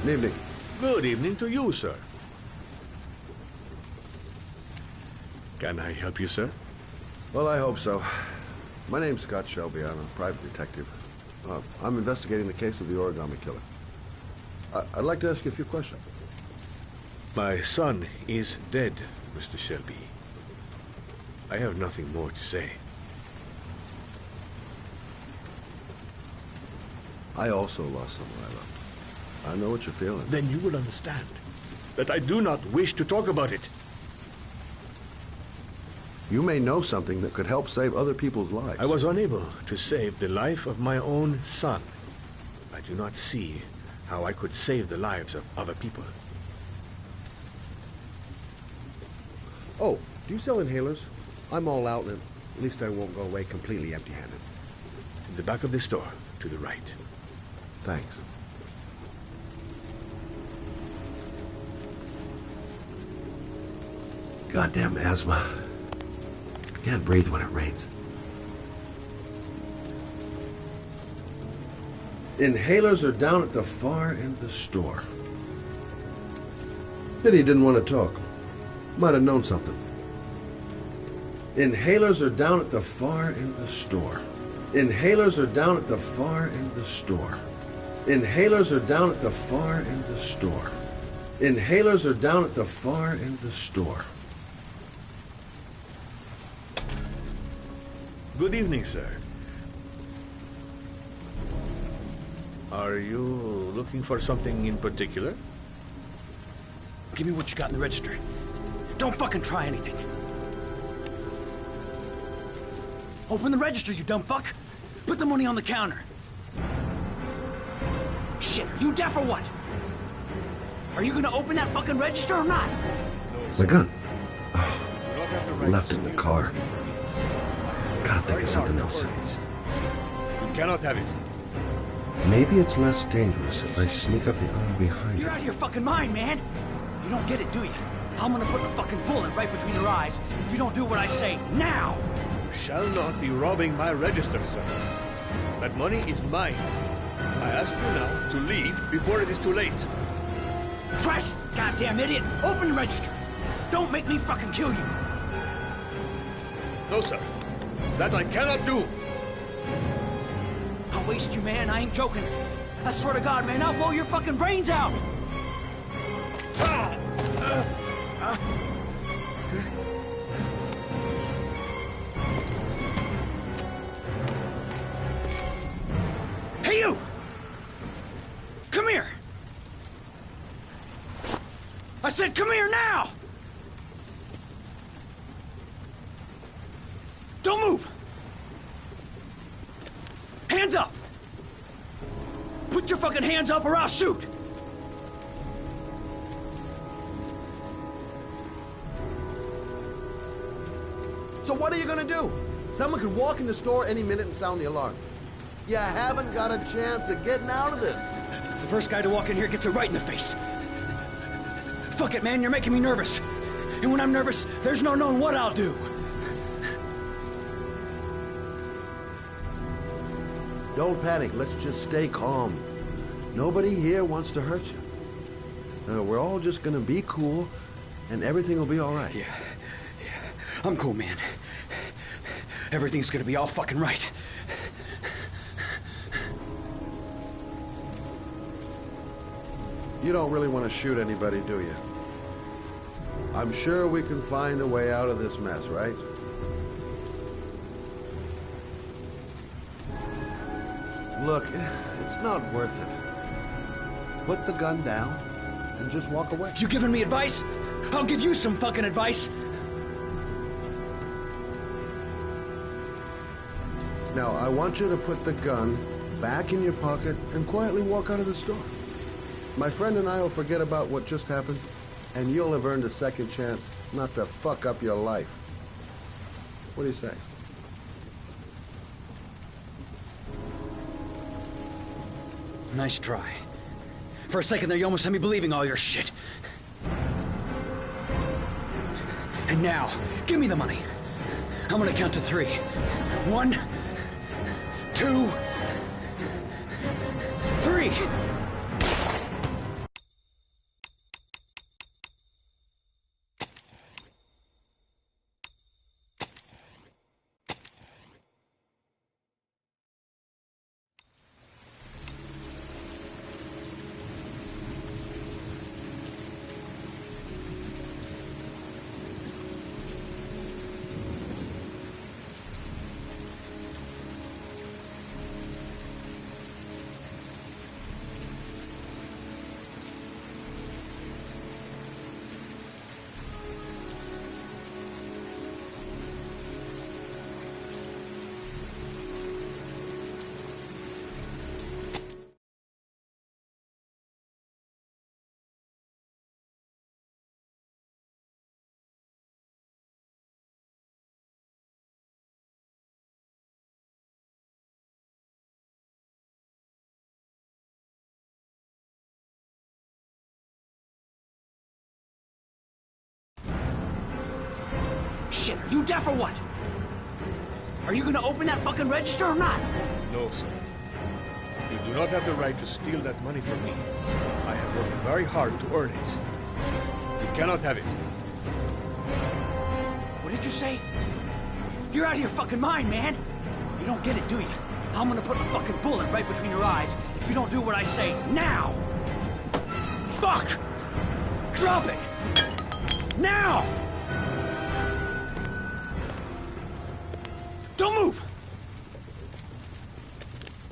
Good evening. Good evening to you, sir. Can I help you, sir? Well, I hope so. My name's Scott Shelby. I'm a private detective. I'm investigating the case of the origami killer. I'd like to ask you a few questions. My son is dead, Mr. Shelby. I have nothing more to say. I also lost someone I loved. I know what you're feeling. Then you will understand that I do not wish to talk about it. You may know something that could help save other people's lives. I was unable to save the life of my own son. I do not see how I could save the lives of other people. Oh, do you sell inhalers? I'm all out, and at least I won't go away completely empty-handed. In the back of the store, to the right. Thanks. Goddamn asthma. Can't breathe when it rains. Inhalers are down at the far end of the store. Pity he didn't want to talk. Might have known something. Inhalers are down at the far end of the store. Inhalers are down at the far end of the store. Inhalers are down at the far end of the store. Inhalers are down at the far end of the store. Good evening, sir. Are you looking for something in particular? Give me what you got in the register. Don't fucking try anything. Open the register, you dumb fuck. Put the money on the counter. Shit, are you deaf or what? Are you gonna open that fucking register or not? My gun. Oh, I left it in the car. Gotta think of something else. You cannot have it. Maybe it's less dangerous if I sneak up the aisle behind You're it. out of your fucking mind, man. You don't get it, do you? I'm gonna put the fucking bullet right between your eyes if you don't do what I say now. You shall not be robbing my register, sir. That money is mine. I ask you now to leave before it is too late. Christ, goddamn idiot! Open the register. Don't make me fucking kill you. No, sir. That I cannot do. I'll waste you, man. I ain't joking. I swear to God, man, I'll blow your fucking brains out. Hey, you! Come here! I said come here now! Don't move! Hands up! Put your fucking hands up or I'll shoot! So what are you gonna do? Someone could walk in the store any minute and sound the alarm. You haven't got a chance of getting out of this. The first guy to walk in here gets it right in the face. Fuck it, man, you're making me nervous. And when I'm nervous, there's no knowing what I'll do. Don't panic. Let's just stay calm. Nobody here wants to hurt you. We're all just gonna be cool, and everything will be all right. Yeah. I'm cool, man. Everything's gonna be all fucking right. You don't really want to shoot anybody, do you? I'm sure we can find a way out of this mess, right? Look, it's not worth it. Put the gun down and just walk away. You giving me advice? I'll give you some fucking advice. Now, I want you to put the gun back in your pocket and quietly walk out of the store. My friend and I will forget about what just happened, and you'll have earned a second chance not to fuck up your life. What do you say? Nice try. For a second there, you almost had me believing all your shit. And now, give me the money. I'm gonna count to 3. 1, 2, 3. shit? Are you deaf or what? Are you gonna open that fucking register or not? No, sir. You do not have the right to steal that money from me. I have worked very hard to earn it. You cannot have it. What did you say? You're out of your fucking mind, man. You don't get it, do you? I'm gonna put a fucking bullet right between your eyes if you don't do what I say now. Fuck! Drop it! Now! Don't move!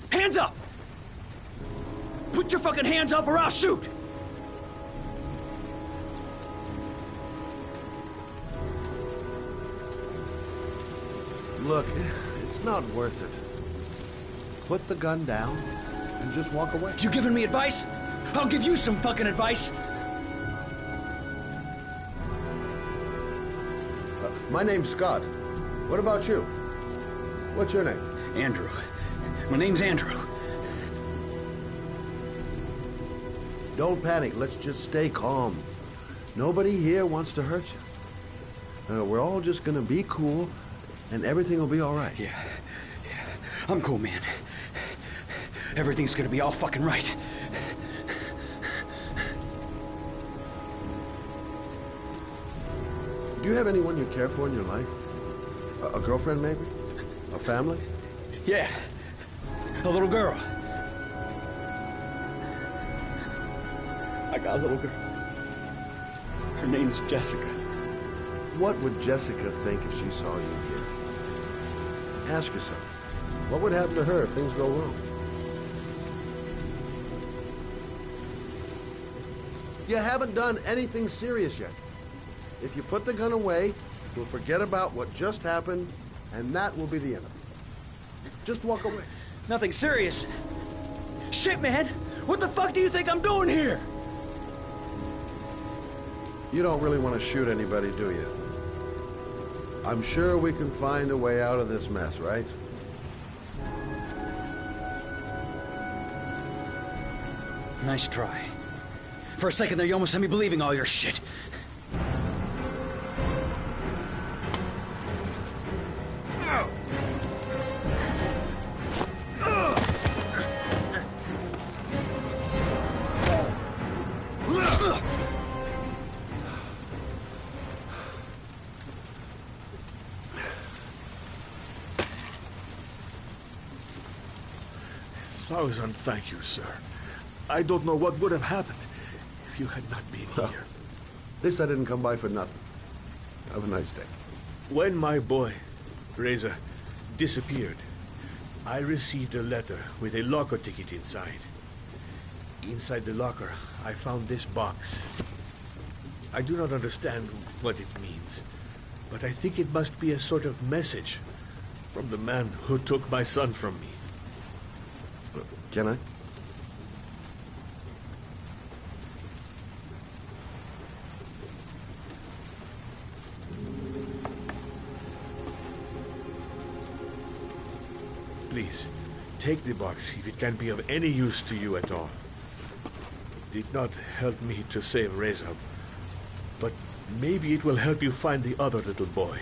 Hands up! Put your fucking hands up or I'll shoot! Look, it's not worth it. Put the gun down and just walk away. You giving me advice? I'll give you some fucking advice. My name's Scott. What about you? What's your name? Andrew. My name's Andrew. Don't panic. Let's just stay calm. Nobody here wants to hurt you. We're all just gonna be cool, and everything will be all right. Yeah. I'm cool, man. Everything's gonna be all fucking right. Do you have anyone you care for in your life? A girlfriend, maybe? A family? Yeah. A little girl. I got a little girl. Her name's Jessica. What would Jessica think if she saw you here? Ask yourself, what would happen to her if things go wrong? You haven't done anything serious yet. If you put the gun away, you'll forget about what just happened, and that will be the end of it. Just walk away. Nothing serious. Shit, man! What the fuck do you think I'm doing here? You don't really want to shoot anybody, do you? I'm sure we can find a way out of this mess, right? Nice try. For a second there, you almost had me believing all your shit. Thousand thank you, sir. I don't know what would have happened if you had not been here. At least I didn't come by for nothing. Have a nice day. When my boy, Reza, disappeared, I received a letter with a locker ticket inside. Inside the locker, I found this box. I do not understand what it means, but I think it must be a sort of message from the man who took my son from me. Can I? Please, take the box if it can be of any use to you at all. It did not help me to save Reza, but maybe it will help you find the other little boy.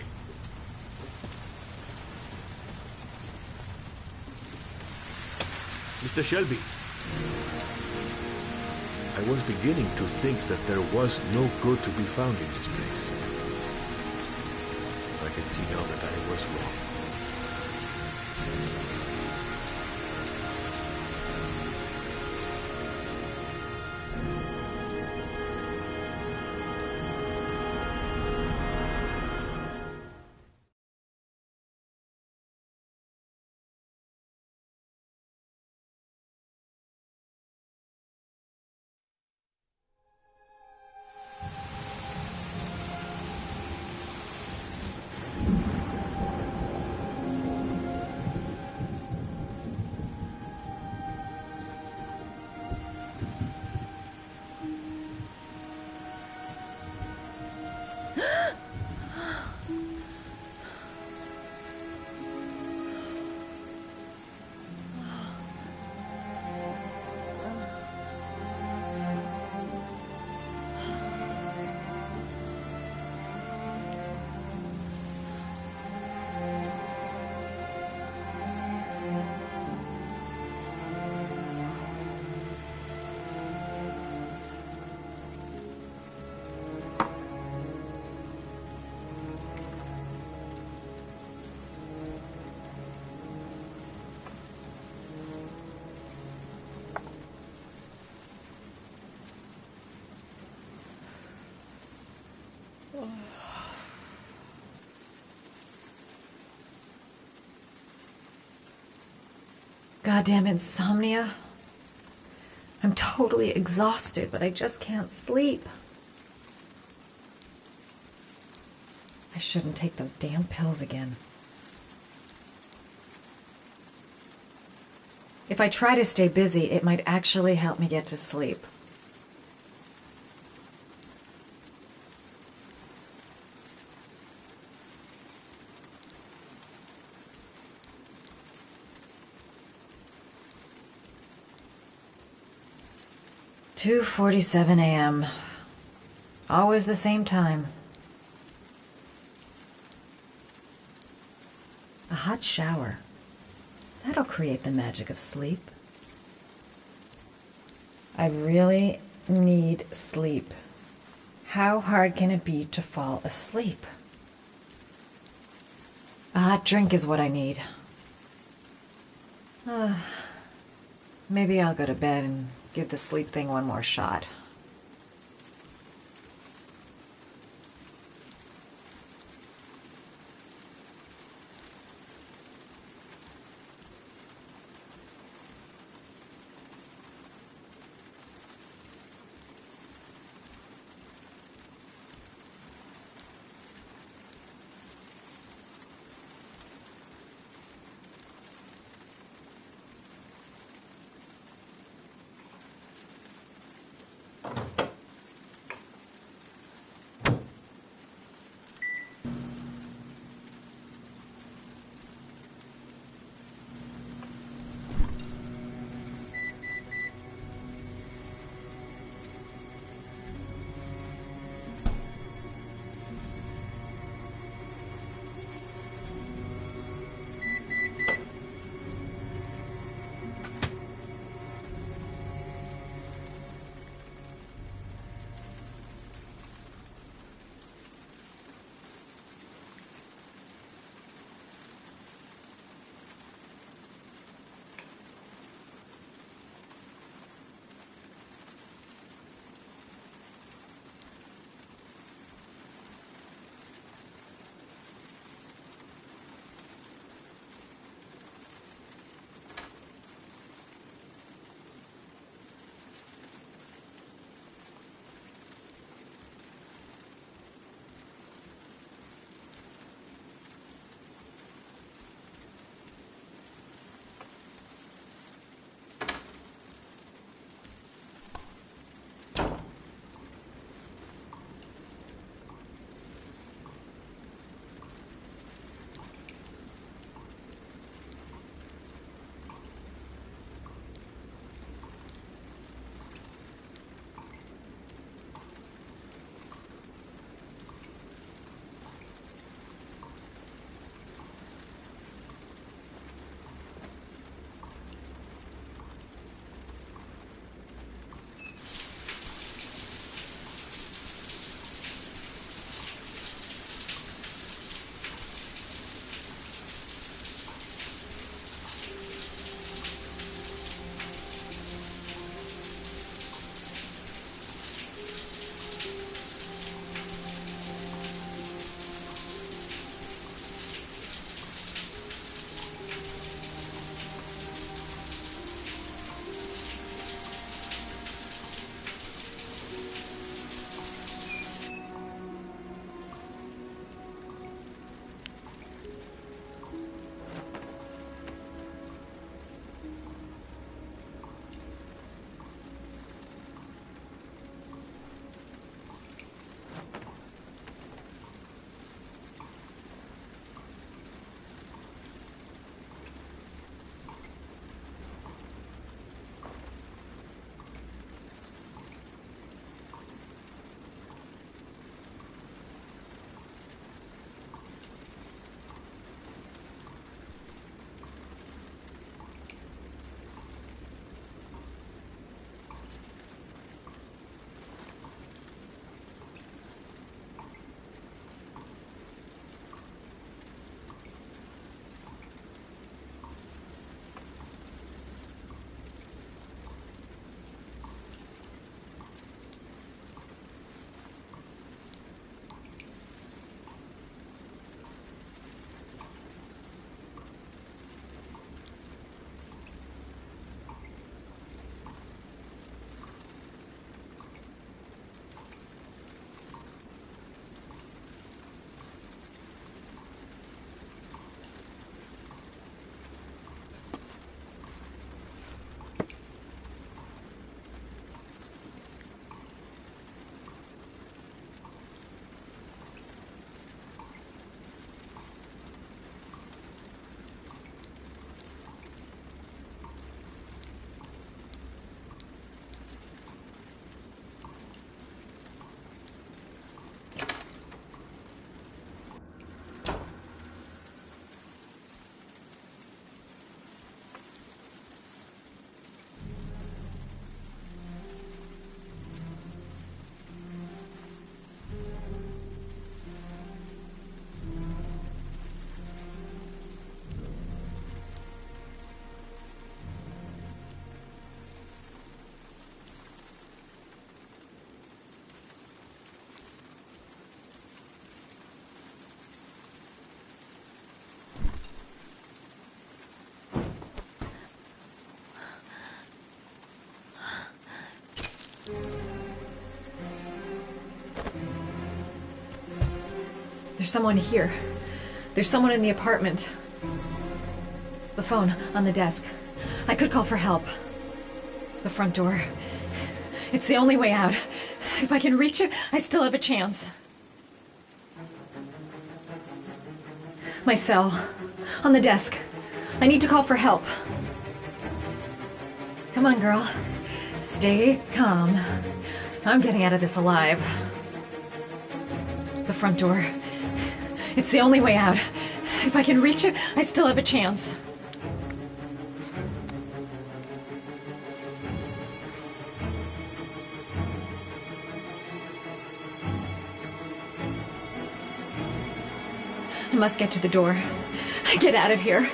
Mr. Shelby, I was beginning to think that there was no good to be found in this place. I can see now that I was wrong. Goddamn insomnia. I'm totally exhausted, but I just can't sleep. I shouldn't take those damn pills again. If I try to stay busy, it might actually help me get to sleep. "2:47 a.m. Always the same time. A hot shower. That'll create the magic of sleep. I really need sleep. How hard can it be to fall asleep? A hot drink is what I need. Maybe I'll go to bed and give the sleep thing one more shot. There's someone here. There's someone in the apartment. The phone on the desk. I could call for help. The front door. It's the only way out. If I can reach it, I still have a chance. My cell. On the desk. I need to call for help. Come on, girl. Stay calm. I'm getting out of this alive. The front door. It's the only way out. If I can reach it, I still have a chance. I must get to the door. Get out of here.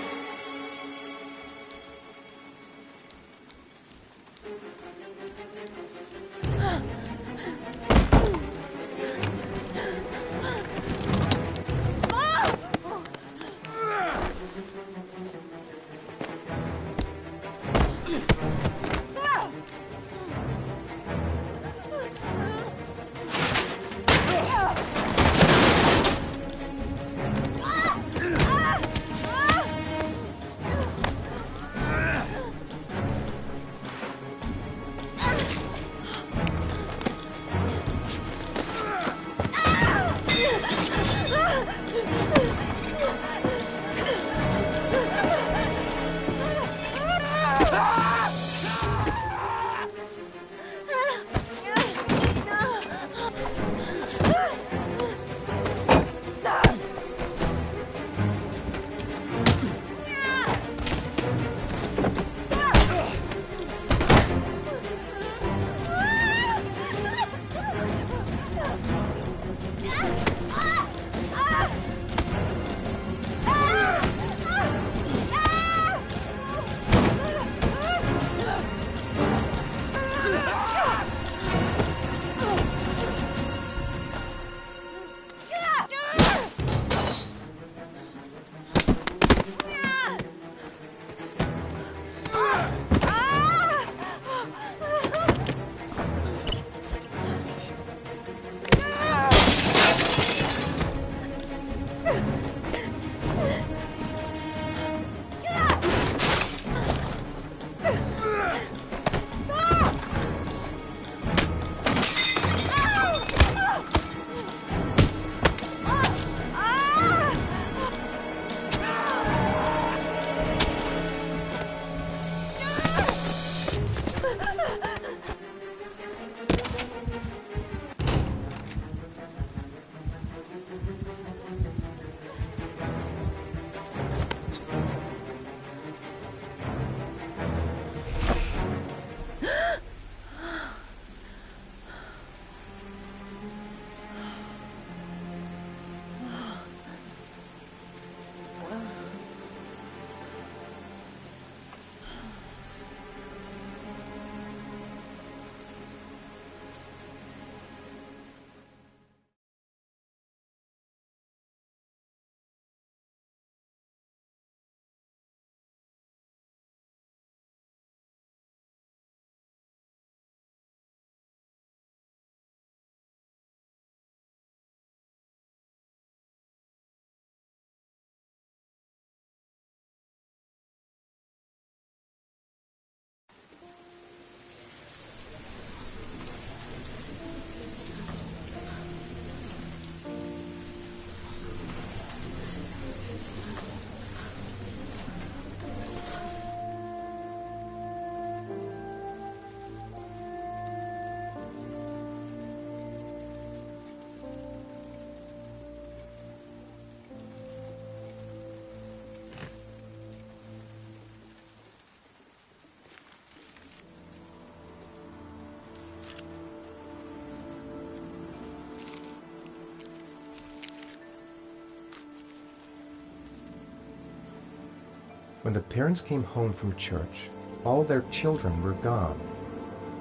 When the parents came home from church, all their children were gone.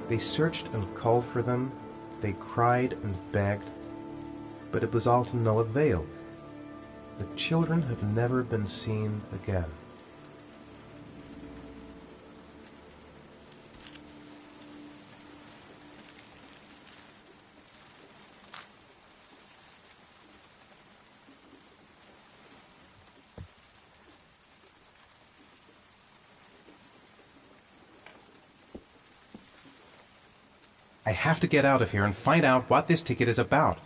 They searched and called for them, they cried and begged, but it was all to no avail. The children have never been seen again. I have to get out of here and find out what this ticket is about.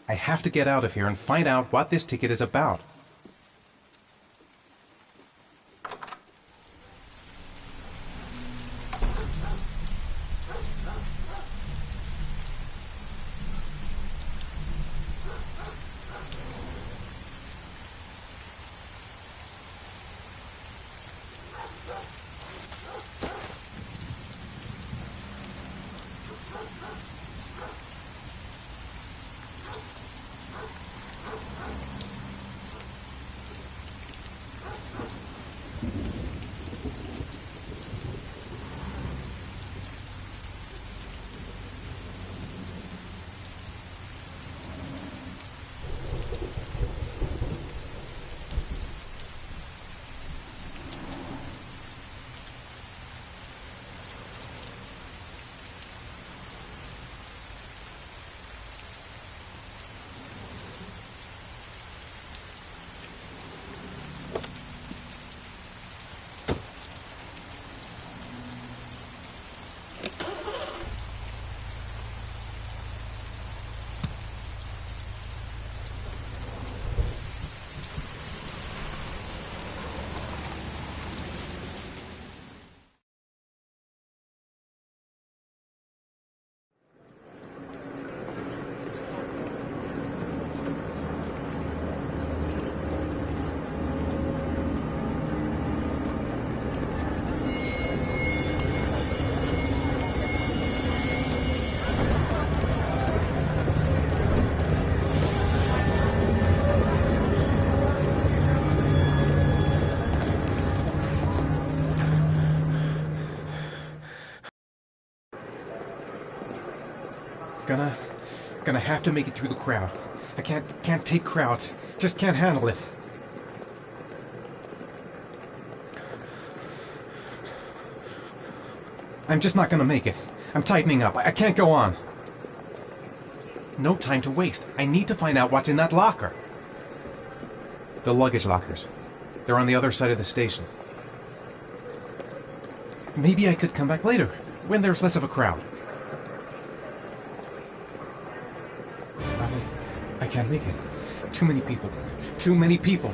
I have to get out of here and find out what this ticket is about. Gonna have to make it through the crowd. I can't take crowds. Just can't handle it. I'm just not gonna make it. I'm tightening up. I can't go on. No time to waste. I need to find out what's in that locker. The luggage lockers. They're on the other side of the station. Maybe I could come back later, when there's less of a crowd. I can't make it. Too many people. Too many people.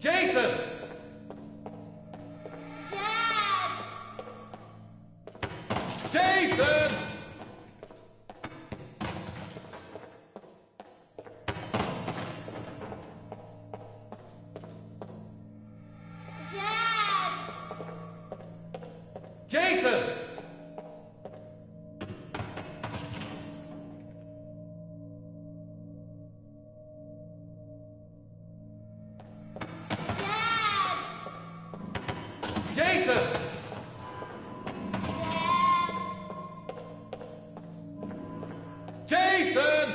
Jason! Dad! Jason! Dad! Jason! Dad! Jason! Dad! Jason!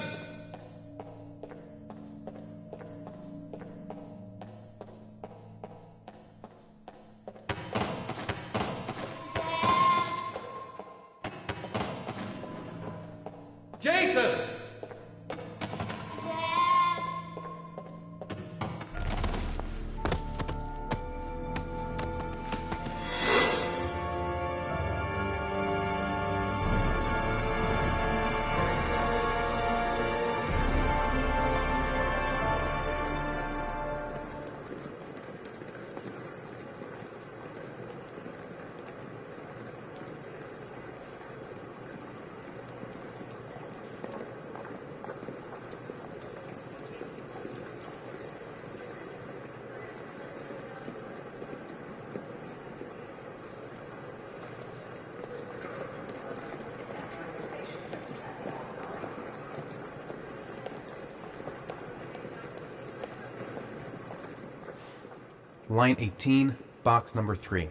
Jason! Dad! Line 18, box number 3.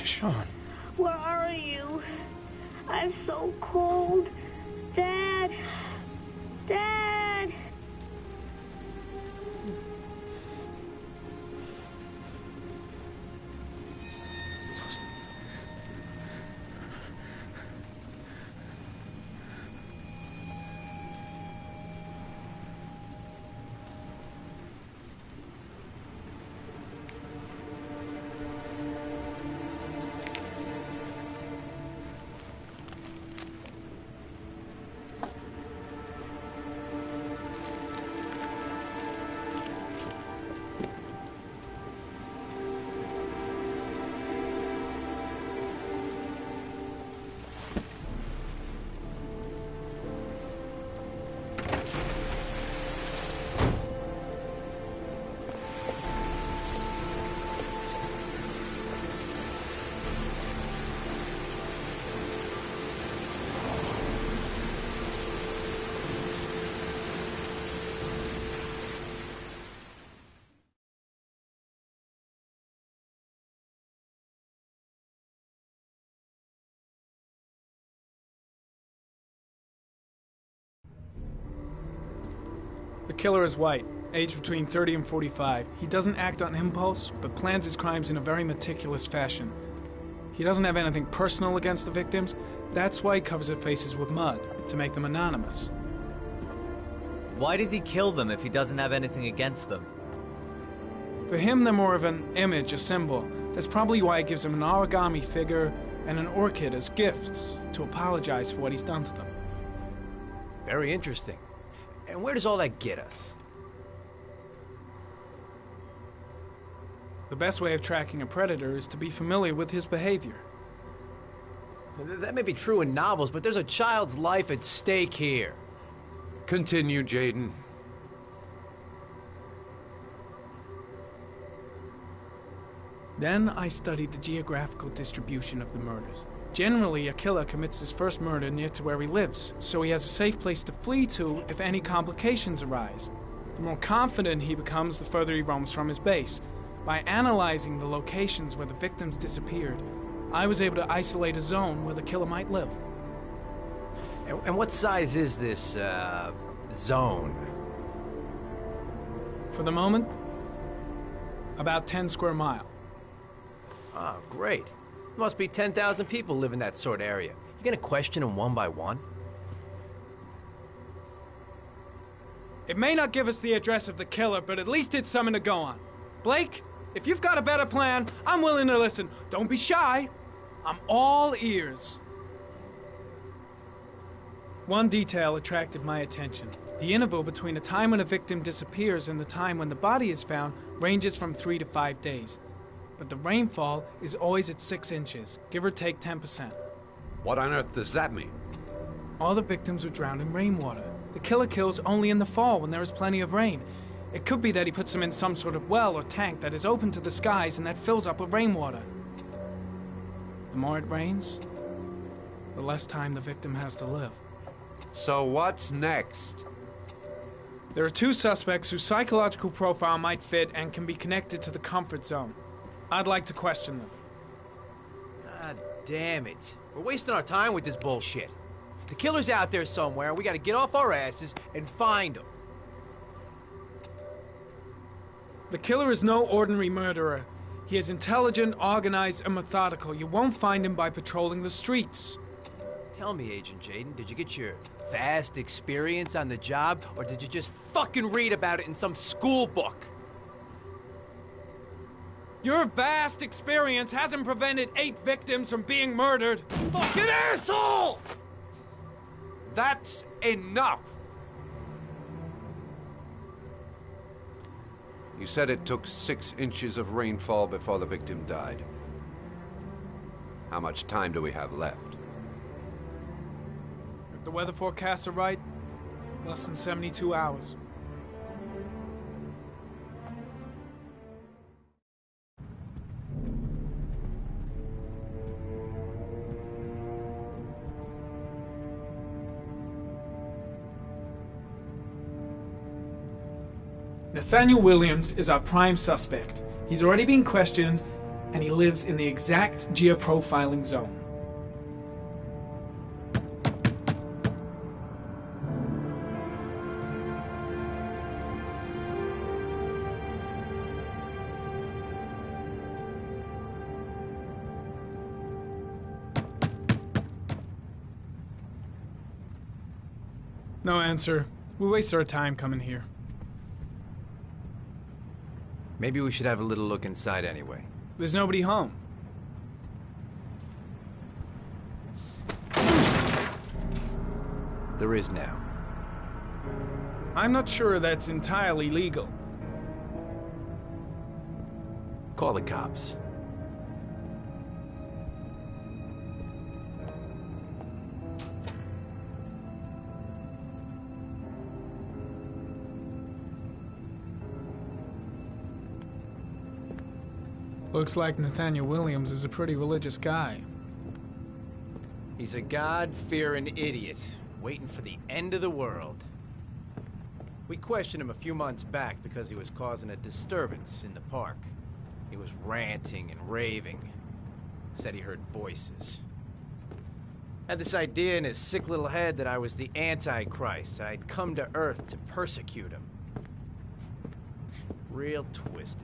Sean. Where are you? I'm so cold. Dad. Dad. The killer is white, aged between 30 and 45. He doesn't act on impulse, but plans his crimes in a very meticulous fashion. He doesn't have anything personal against the victims. That's why he covers their faces with mud, to make them anonymous. Why does he kill them if he doesn't have anything against them? For him, they're more of an image, a symbol. That's probably why he gives them an origami figure and an orchid as gifts to apologize for what he's done to them. Very interesting. And where does all that get us? The best way of tracking a predator is to be familiar with his behavior. That may be true in novels, but there's a child's life at stake here. Continue, Jaden. Then I studied the geographical distribution of the murders. Generally, a killer commits his first murder near to where he lives, so he has a safe place to flee to if any complications arise. The more confident he becomes, the further he roams from his base. By analyzing the locations where the victims disappeared, I was able to isolate a zone where the killer might live. And what size is this, zone? For the moment, about 10 square miles. Oh, great. Must be 10,000 people live in that sort of area. You gonna question them one by one? It may not give us the address of the killer, but at least it's something to go on. Blake, if you've got a better plan, I'm willing to listen. Don't be shy. I'm all ears. One detail attracted my attention. The interval between the time when a victim disappears and the time when the body is found ranges from 3 to 5 days. But the rainfall is always at 6 inches, give or take 10%. What on earth does that mean? All the victims were drowned in rainwater. The killer kills only in the fall when there is plenty of rain. It could be that he puts them in some sort of well or tank that is open to the skies and that fills up with rainwater. The more it rains, the less time the victim has to live. So what's next? There are 2 suspects whose psychological profile might fit and can be connected to the comfort zone. I'd like to question them. God damn it. We're wasting our time with this bullshit. The killer's out there somewhere, and we gotta get off our asses and find him. The killer is no ordinary murderer. He is intelligent, organized, and methodical. You won't find him by patrolling the streets. Tell me, Agent Jaden, did you get your vast experience on the job, or did you just fucking read about it in some school book? Your vast experience hasn't prevented 8 victims from being murdered. Fucking asshole! That's enough! You said it took 6 inches of rainfall before the victim died. How much time do we have left? If the weather forecasts are right, less than 72 hours. Nathaniel Williams is our prime suspect. He's already been questioned, and he lives in the exact geoprofiling zone. No answer. We waste our time coming here. Maybe we should have a little look inside anyway. There's nobody home. There is now. I'm not sure that's entirely legal. Call the cops. Looks like Nathaniel Williams is a pretty religious guy. He's a God-fearing idiot, waiting for the end of the world. We questioned him a few months back because he was causing a disturbance in the park. He was ranting and raving. Said he heard voices. Had this idea in his sick little head that I was the Antichrist. I'd come to Earth to persecute him. Real twisted.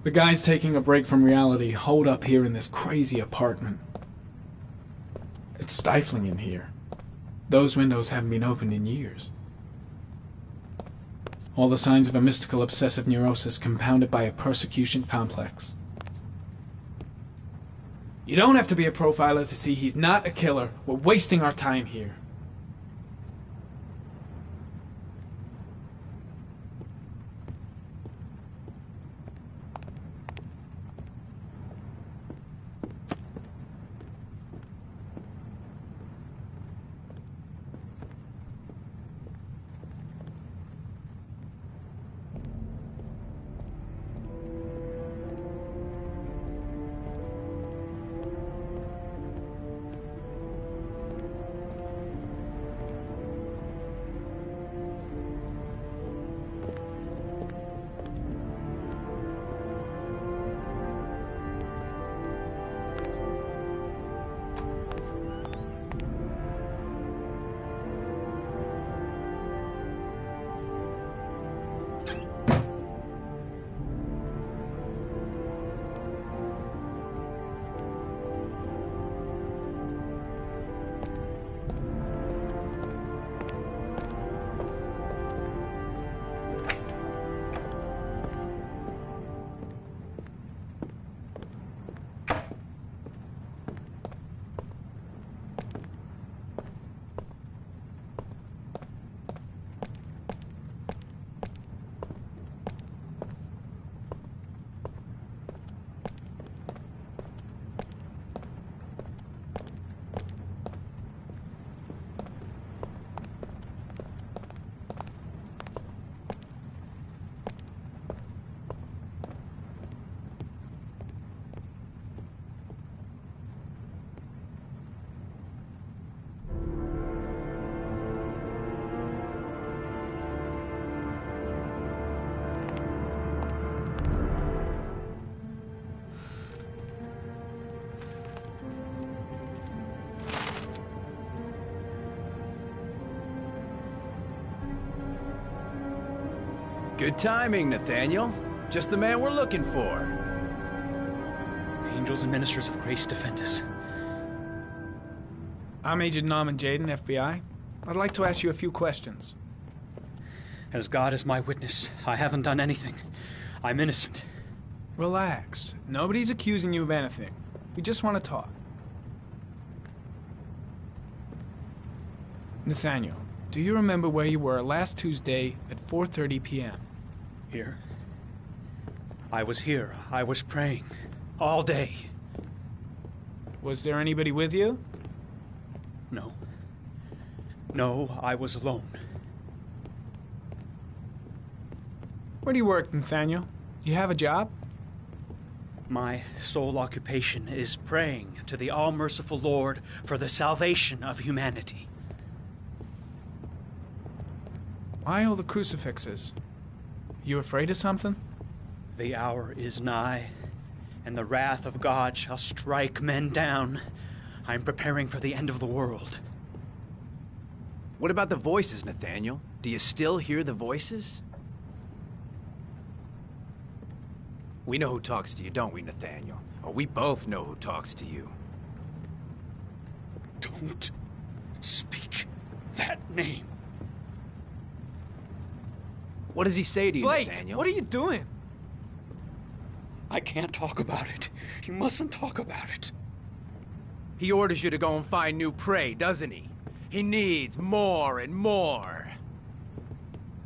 The guys taking a break from reality holed up here in this crazy apartment. It's stifling in here. Those windows haven't been opened in years. All the signs of a mystical obsessive neurosis compounded by a persecution complex. You don't have to be a profiler to see he's not a killer. We're wasting our time here. Good timing, Nathaniel. Just the man we're looking for. Angels and ministers of grace defend us. I'm Agent Norman Jaden, FBI. I'd like to ask you a few questions. As God is my witness, I haven't done anything. I'm innocent. Relax. Nobody's accusing you of anything. We just want to talk. Nathaniel, do you remember where you were last Tuesday at 4:30 p.m.? Here? I was here. I was praying. All day. Was there anybody with you? No. No, I was alone. Where do you work, Nathaniel? You have a job? My sole occupation is praying to the all-merciful Lord for the salvation of humanity. Why all the crucifixes? You afraid of something? The hour is nigh, and the wrath of God shall strike men down. I'm preparing for the end of the world. What about the voices, Nathaniel? Do you still hear the voices? We know who talks to you, don't we, Nathaniel? Or we both know who talks to you. Don't speak that name. What does he say to you, Blake, Nathaniel? what are you doing? I can't talk about it. You mustn't talk about it. He orders you to go and find new prey, doesn't he? He needs more and more.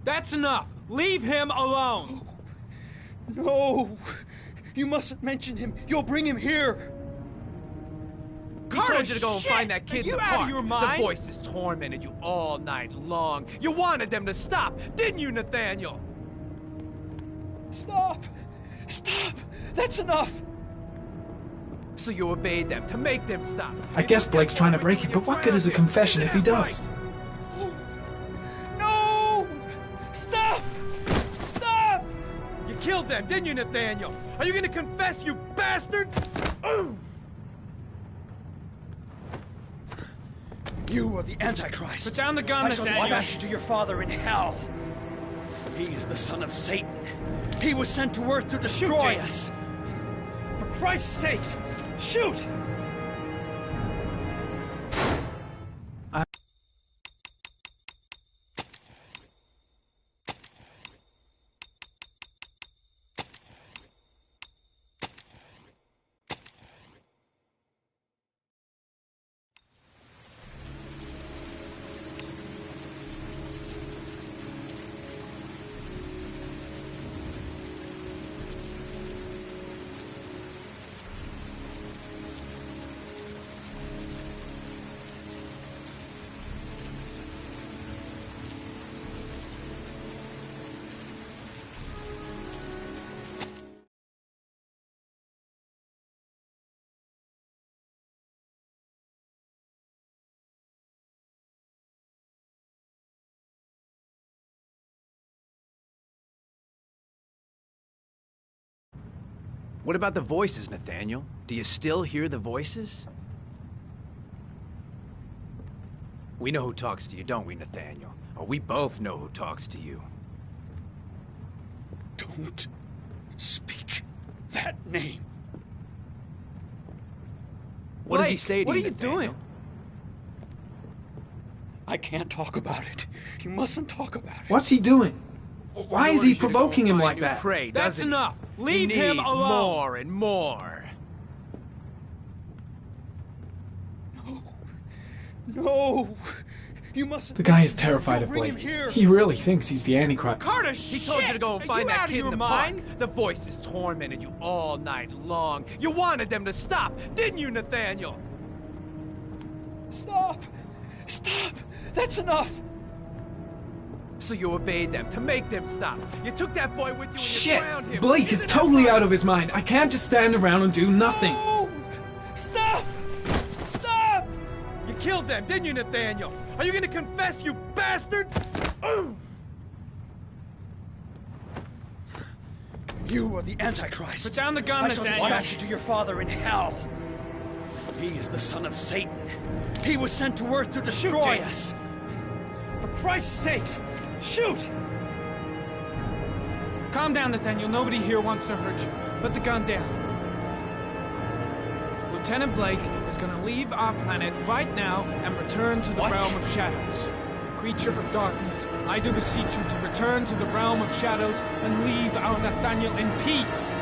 That's enough! Leave him alone! No! You mustn't mention him. You'll bring him here. He told you to go and find that kid in the Are you out park. of your mind? The voices tormented you all night long. You wanted them to stop, didn't you, Nathaniel? Stop! Stop! That's enough! So you obeyed them to make them stop. I guess Blake's trying to break it, but what good is a confession if he does? No! Stop! Stop! You killed them, didn't you, Nathaniel? Are you gonna confess, you bastard? You are the Antichrist. Put down the gun, I shall Nathaniel. dispatch you to your father in hell. He is the son of Satan. He was sent to earth to destroy us. For Christ's sake, shoot! What about the voices, Nathaniel? Do you still hear the voices? We know who talks to you, don't we, Nathaniel? Or we both know who talks to you. Don't speak that name. What does he say to you, what are you Nathaniel? doing? I can't talk about it. You mustn't talk about it. What's he doing? Why is he provoking him like New that? prey, That's doesn't he? enough. He Leave him needs alone. more and more. No! You mustn't. The guy is mention him. terrified You'll of bring Blake. him here. He really thinks he's the Antichrist. Carter, He told you to go and find that kid in the park. The voices tormented you all night long. You wanted them to stop, didn't you, Nathaniel? Stop! Stop! That's enough! So you obeyed them to make them stop. You took that boy with you and Shit! you drowned him. Blake is Isn't that totally right? out of his mind. I can't just stand around and do nothing. No! Stop! Stop! You killed them, didn't you, Nathaniel? Are you gonna confess, you bastard? You are the Antichrist. Put down the gun, I shall Nathaniel. dispatch you to your father in hell. He is the son of Satan. He was sent to earth to destroy us. For Christ's sake, shoot! Calm down, Nathaniel. Nobody here wants to hurt you. Put the gun down. Lieutenant Blake is gonna leave our planet right now and return to the realm of shadows. Creature of darkness, I do beseech you to return to the realm of shadows and leave our Nathaniel in peace.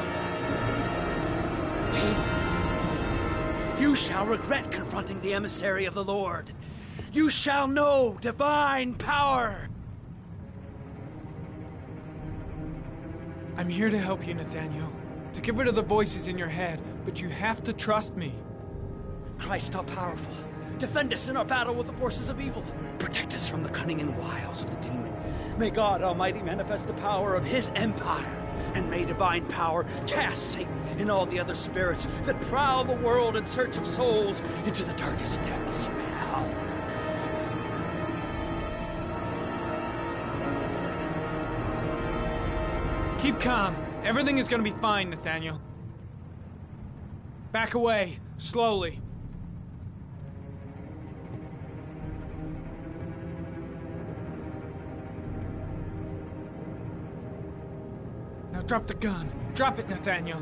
You shall regret confronting the emissary of the Lord. You shall know divine power. I'm here to help you, Nathaniel. To get rid of the voices in your head, but you have to trust me. Christ all powerful, defend us in our battle with the forces of evil. Protect us from the cunning and wiles of the demon. May God Almighty manifest the power of his empire. And may divine power cast Satan and all the other spirits that prowl the world in search of souls into the darkest depths of hell. Keep calm. Everything is gonna be fine, Nathaniel. Back away, slowly. Now drop the gun. Drop it, Nathaniel.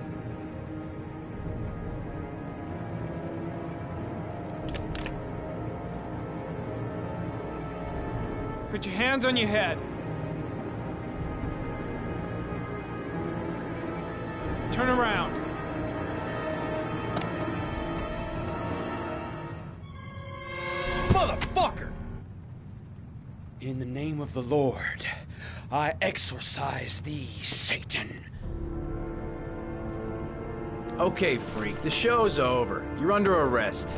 Put your hands on your head. Turn around. Motherfucker! In the name of the Lord, I exorcise thee, Satan. Okay, freak, the show's over. You're under arrest.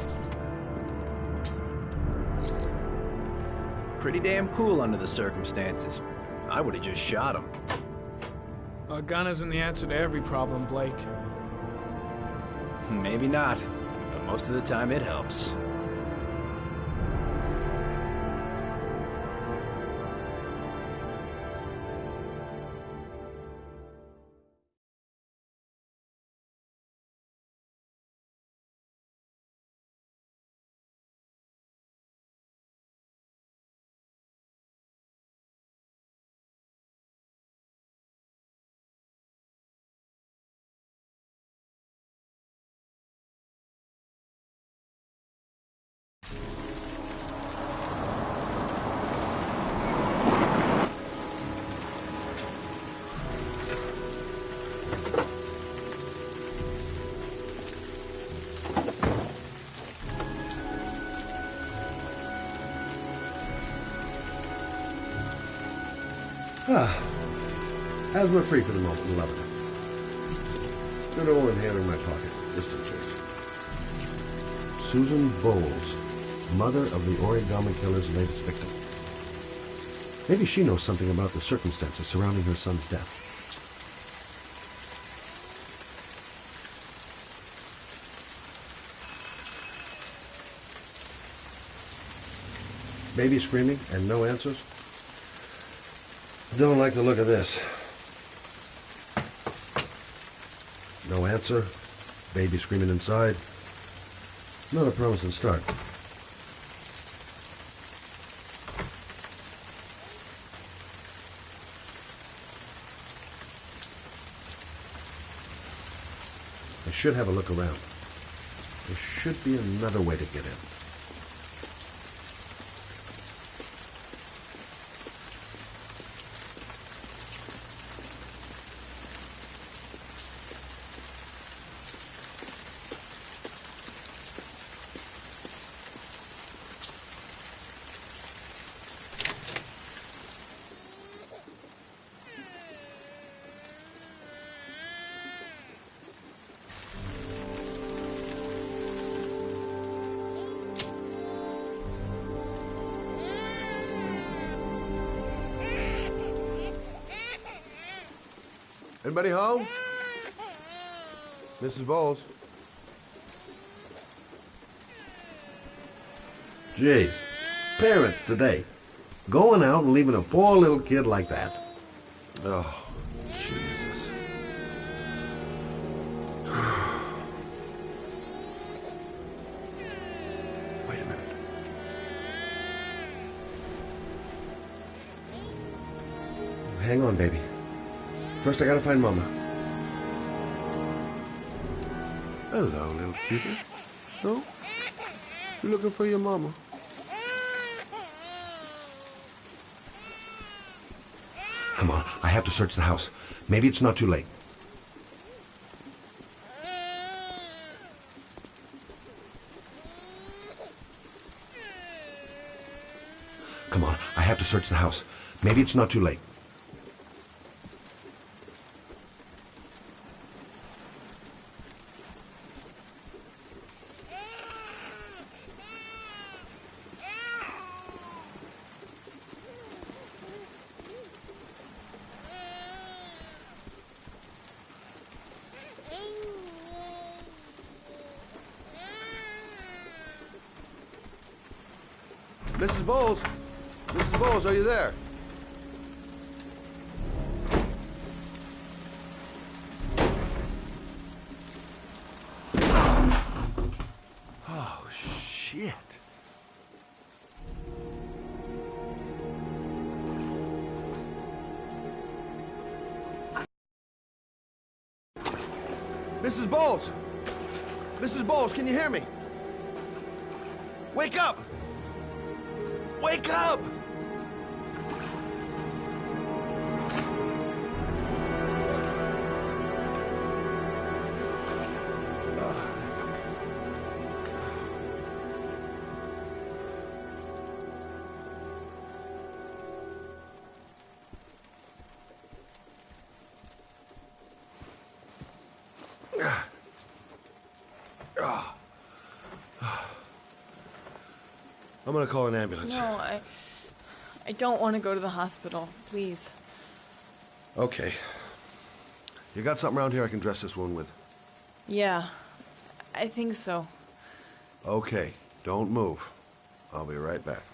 Pretty damn cool under the circumstances. I would have just shot him. A gun isn't the answer to every problem, Blake. Maybe not, but most of the time it helps. Asthma free for the moment, beloved. Good old inhaler in my pocket, just in case. Susan Bowles, mother of the origami killer's latest victim. Maybe she knows something about the circumstances surrounding her son's death. Baby screaming and no answers? Don't like the look of this. No answer. Baby screaming inside. Not a promising start. I should have a look around. There should be another way to get in. Anybody home? Mrs. Bowles? Jeez. Parents today. Going out and leaving a poor little kid like that. Oh, Jesus. Wait a minute. Hang on, baby. First, I gotta find Mama. Hello, little cutie. So, you looking for your mama? Come on, I have to search the house. Maybe it's not too late. Come on, I have to search the house. Maybe it's not too late. Mrs. Bowles? Mrs. Bowles, are you there? Oh, shit. Mrs. Bowles! Mrs. Bowles, can you hear me? Wake up! Wake up! I'm gonna call an ambulance. No, I don't want to go to the hospital. Please. Okay. You got something around here I can dress this wound with? Yeah, I think so. Okay, don't move. I'll be right back.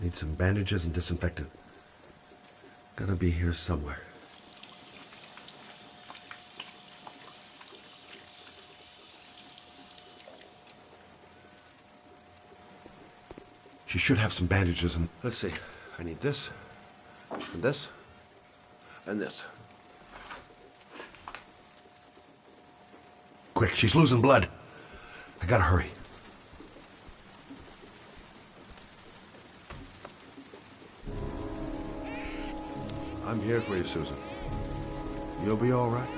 Need some bandages and disinfectant. Gotta be here somewhere. She should have some bandages and... Let's see. I need this, and this, and this. Quick, she's losing blood. I gotta hurry. I'm here for you, Susan. You'll be all right.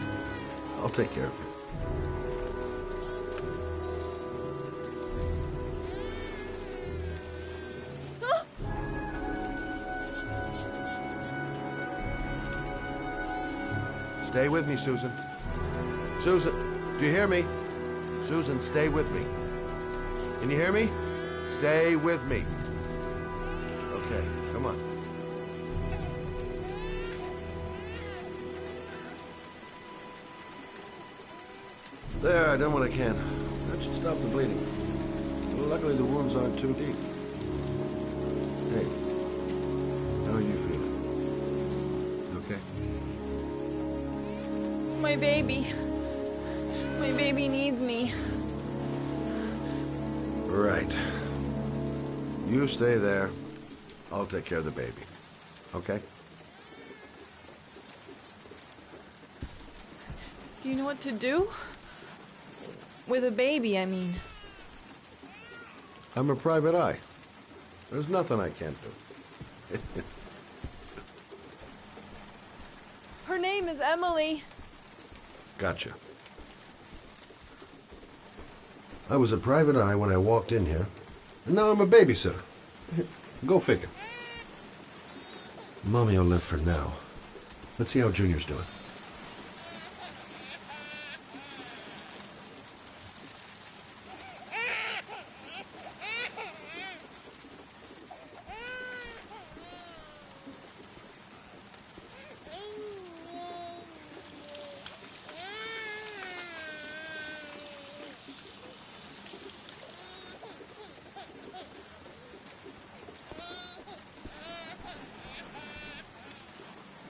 I'll take care of you. Stay with me, Susan. Susan, do you hear me? Susan, stay with me. Can you hear me? Stay with me. Okay, come on. There, I done what I can. That should stop the bleeding. Well, luckily, the wounds aren't too deep. Hey, how are you feeling? Okay? My baby. My baby needs me. Right. You stay there. I'll take care of the baby. Okay? Do you know what to do? With a baby, I mean. I'm a private eye. There's nothing I can't do. Her name is Emily. Gotcha. I was a private eye when I walked in here, and now I'm a babysitter. Go figure. Mommy will live for now. Let's see how Junior's doing.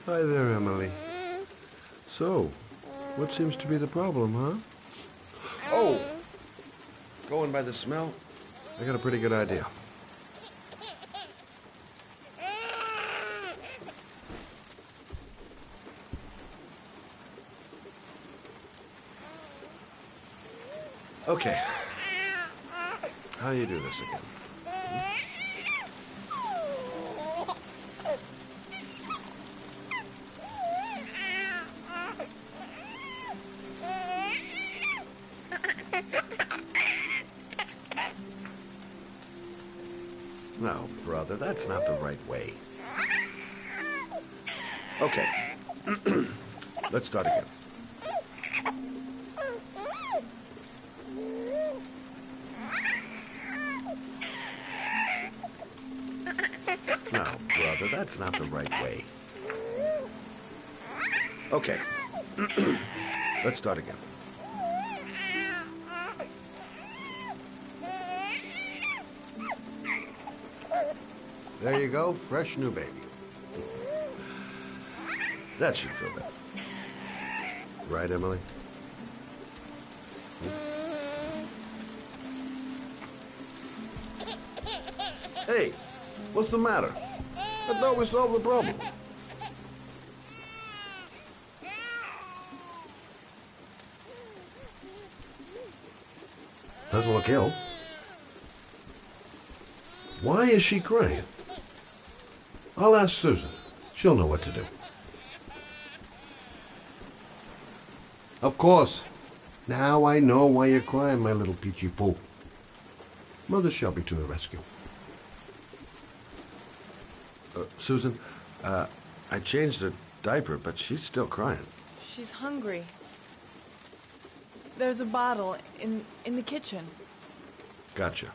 Hi there, Emily. So, what seems to be the problem, huh? Oh! Going by the smell, I got a pretty good idea. Okay. How do you do this again? No, brother, that's not the right way. Okay. Let's start again. No, brother, that's not the right way. Okay. Let's start again. There you go, fresh new baby. That should feel better. Right, Emily? Hey, what's the matter? I thought we solved the problem. Doesn't look ill. Why is she crying? I'll ask Susan. She'll know what to do. Of course. Now I know why you're crying, my little peachy poo. Mother Shelby to the rescue. Susan, I changed her diaper, but she's still crying. She's hungry. There's a bottle in the kitchen. Gotcha.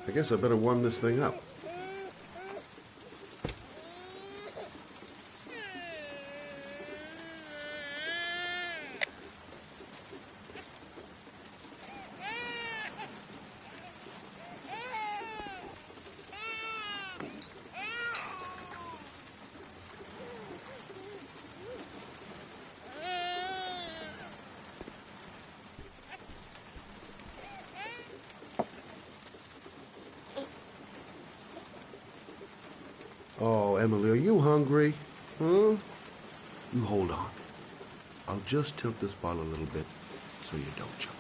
I guess I better warm this thing up. Oh, Emily, are you hungry? Hmm? You hold on. I'll just tilt this bottle a little bit so you don't choke.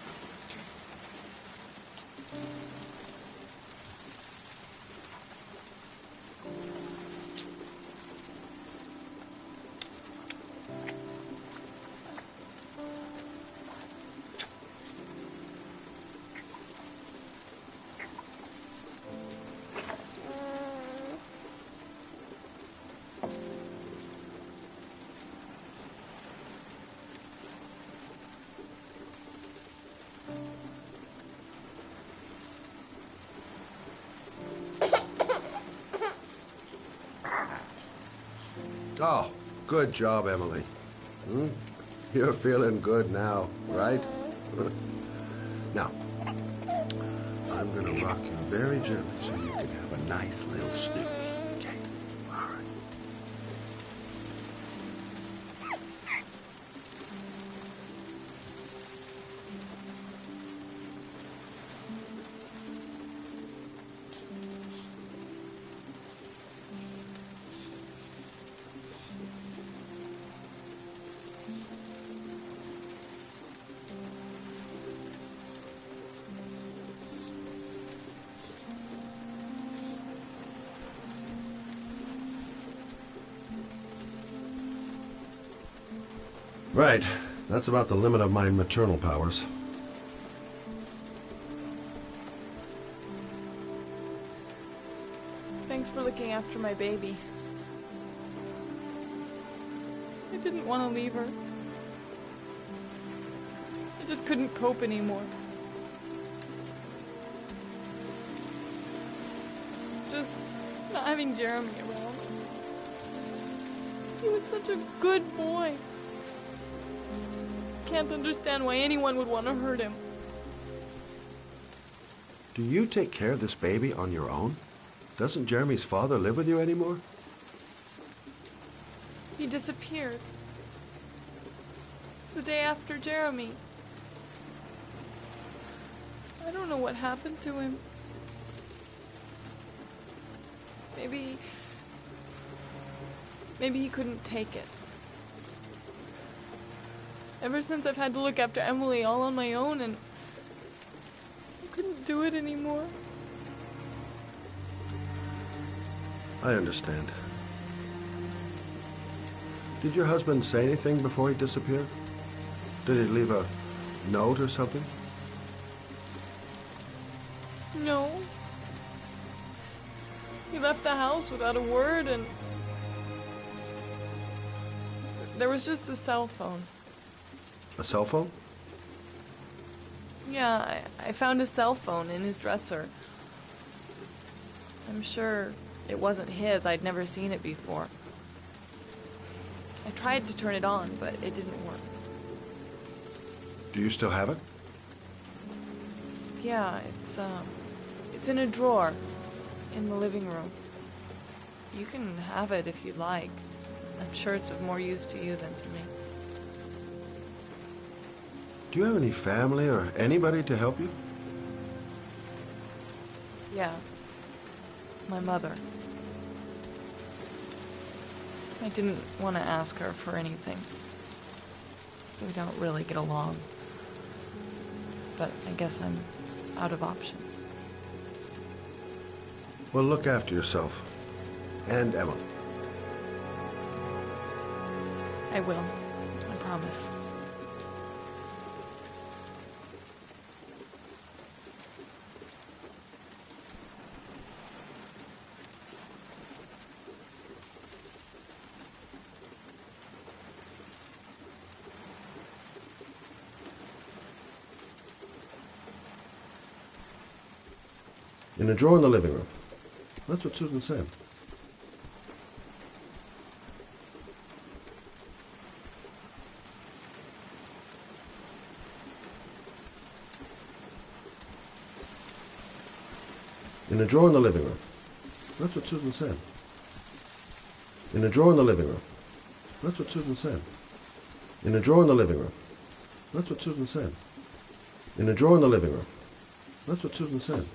Oh, good job, Emily. Hmm? You're feeling good now, right? Now, I'm gonna rock you very gently so you can have a nice little snooze. Okay? All right. Right. That's about the limit of my maternal powers. Thanks for looking after my baby. I didn't want to leave her. I just couldn't cope anymore. Just not having Jeremy around. He was such a good boy. can't understand why anyone would want to hurt him. Do you take care of this baby on your own? Doesn't Jeremy's father live with you anymore? He disappeared. The day after Jeremy. I don't know what happened to him. Maybe he couldn't take it. Ever since I've had to look after Emily all on my own, and I couldn't do it anymore. I understand. Did your husband say anything before he disappeared? Did he leave a note or something? No. He left the house without a word, and there was just a cell phone. A cell phone? Yeah, I found a cell phone in his dresser. I'm sure it wasn't his. I'd never seen it before. I tried to turn it on, but it didn't work. Do you still have it? Yeah, it's in a drawer in the living room. You can have it if you'd like. I'm sure it's of more use to you than to me. Do you have any family or anybody to help you? Yeah. My mother. I didn't want to ask her for anything. We don't really get along. But I guess I'm out of options. Well, look after yourself. And Emily. I will. I promise. In a drawer in the living room. That's what Susan said. In a drawer in the living room. That's what Susan said. In a drawer in the living room. That's what Susan said. In a drawer in the living room. That's what Susan said. In a drawer in the living room. That's what Susan said.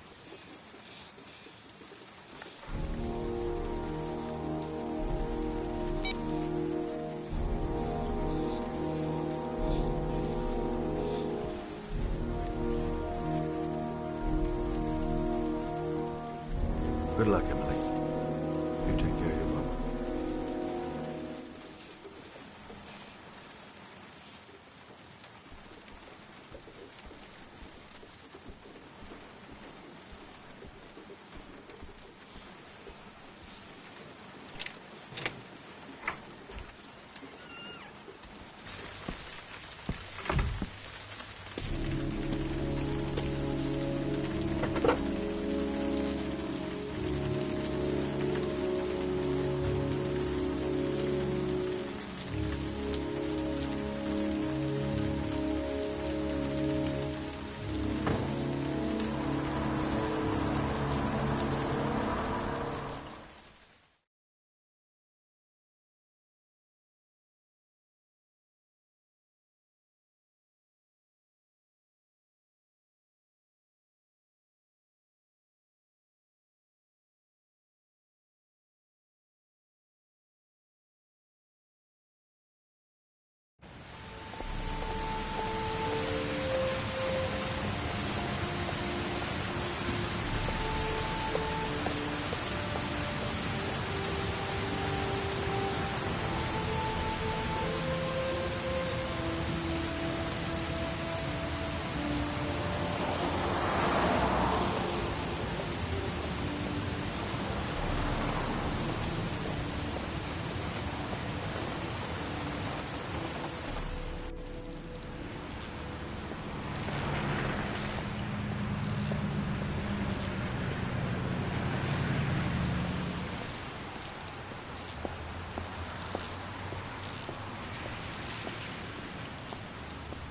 Good luck, Emily. You take care of your mama.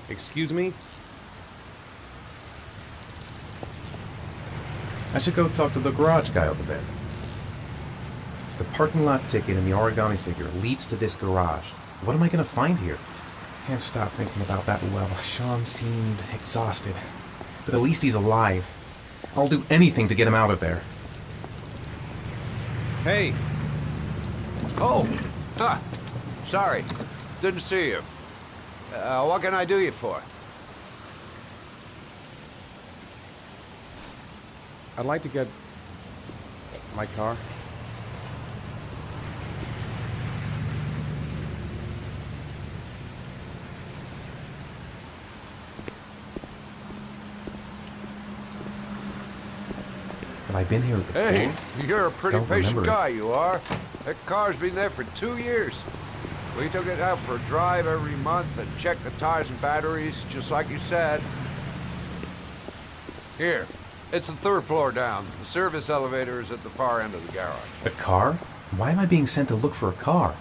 Excuse me? I should go talk to the garage guy over there. The parking lot ticket and the origami figure leads to this garage. What am I going to find here? Can't stop thinking about that well. Sean seemed exhausted. But at least he's alive. I'll do anything to get him out of there. Hey! Oh! Huh! Sorry. Didn't see you. What can I do you for? I'd like to get my car. Have I been here before? Hey, you're a pretty Don't patient remember it. guy, you are. That car's been there for 2 years. We took it out for a drive every month and checked the tires and batteries, just like you said. Here, it's the 3rd floor down. The service elevator is at the far end of the garage. A car? Why am I being sent to look for a car?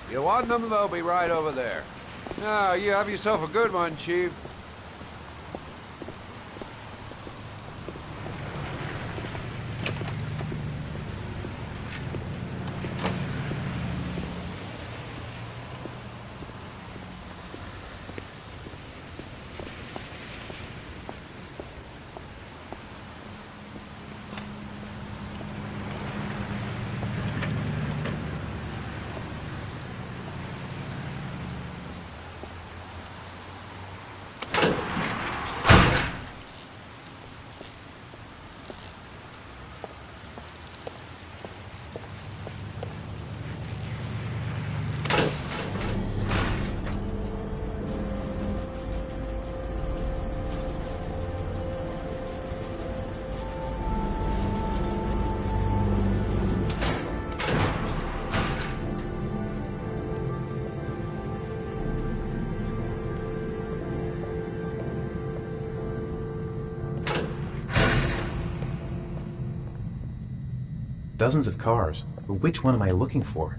You want them, they'll be right over there. Now, you have yourself a good one, Chief. Dozens of cars, but which one am I looking for?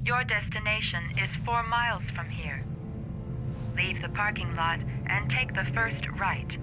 Your destination is 4 miles from here. Leave the parking lot and take the first right.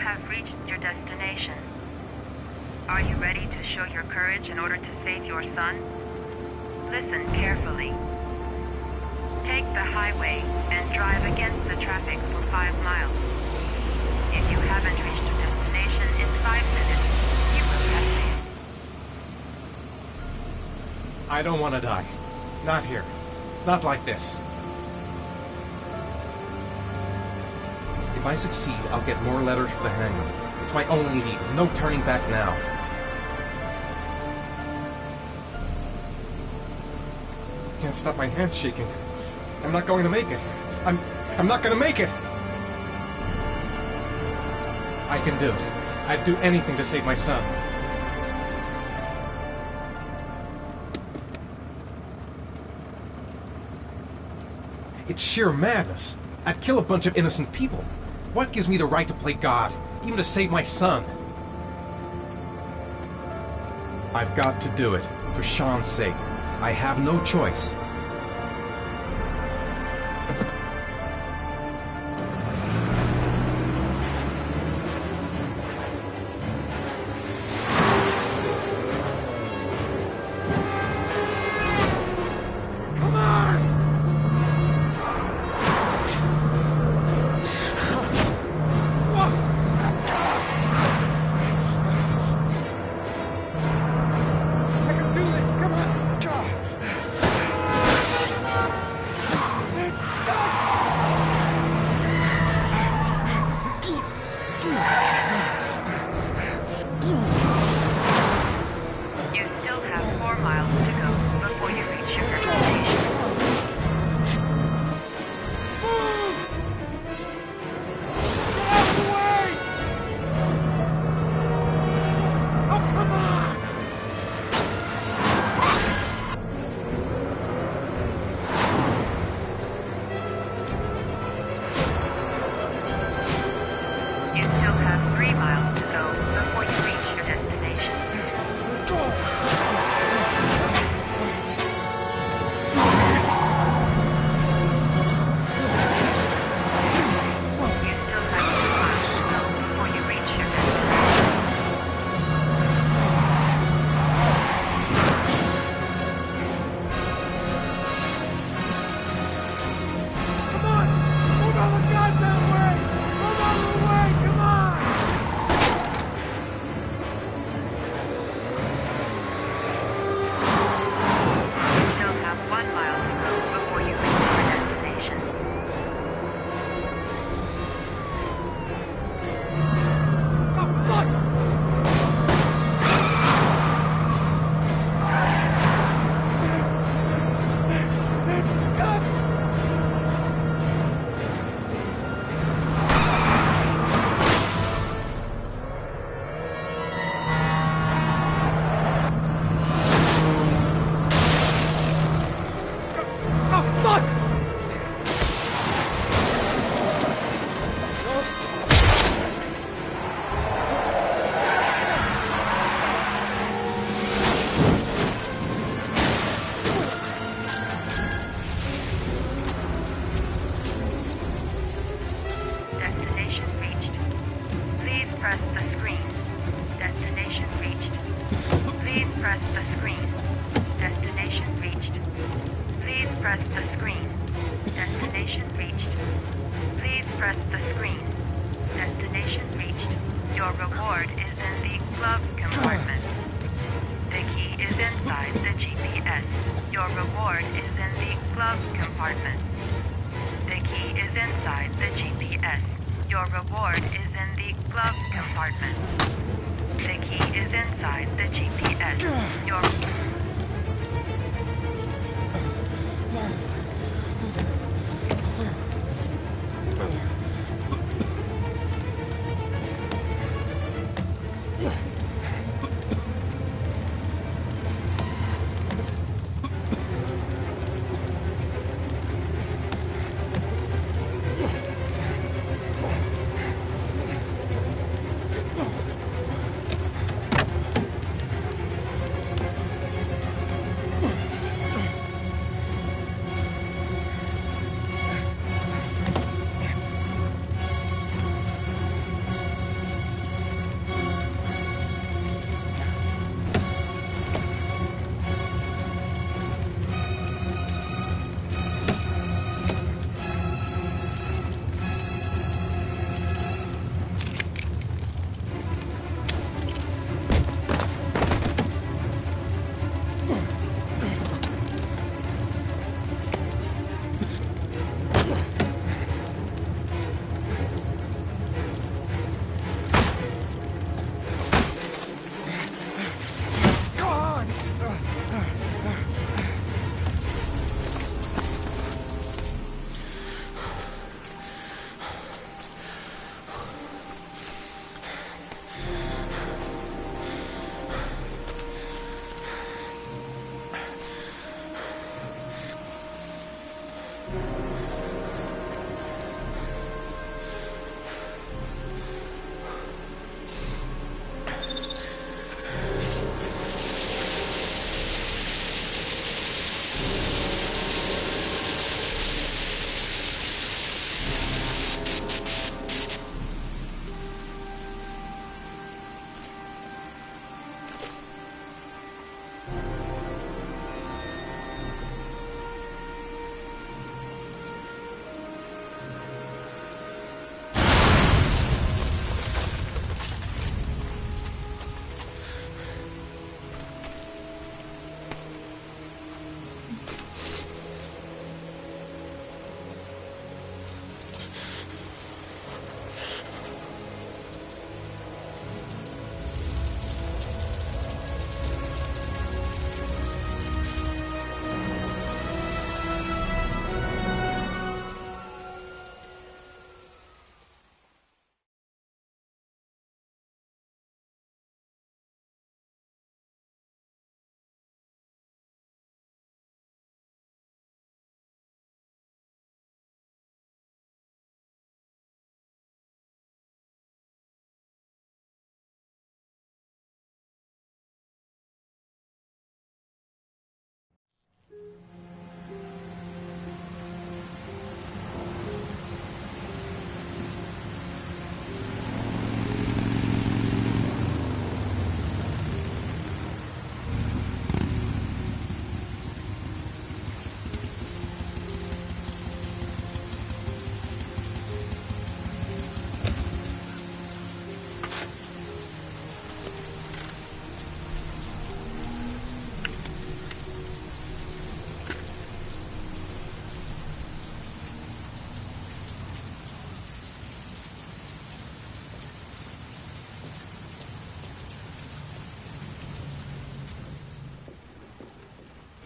have reached your destination. Are you ready to show your courage in order to save your son? Listen carefully. Take the highway and drive against the traffic for 5 miles. If you haven't reached your destination in 5 minutes, you will have failed. I don't want to die. Not here. Not like this. If I succeed, I'll get more letters for the hangman. It's my only lead. No turning back now. I can't stop my hands shaking. I'm not going to make it. I'm not going to make it. I can do it. I'd do anything to save my son. It's sheer madness. I'd kill a bunch of innocent people. What gives me the right to play God, even to save my son? I've got to do it, for Sean's sake. I have no choice.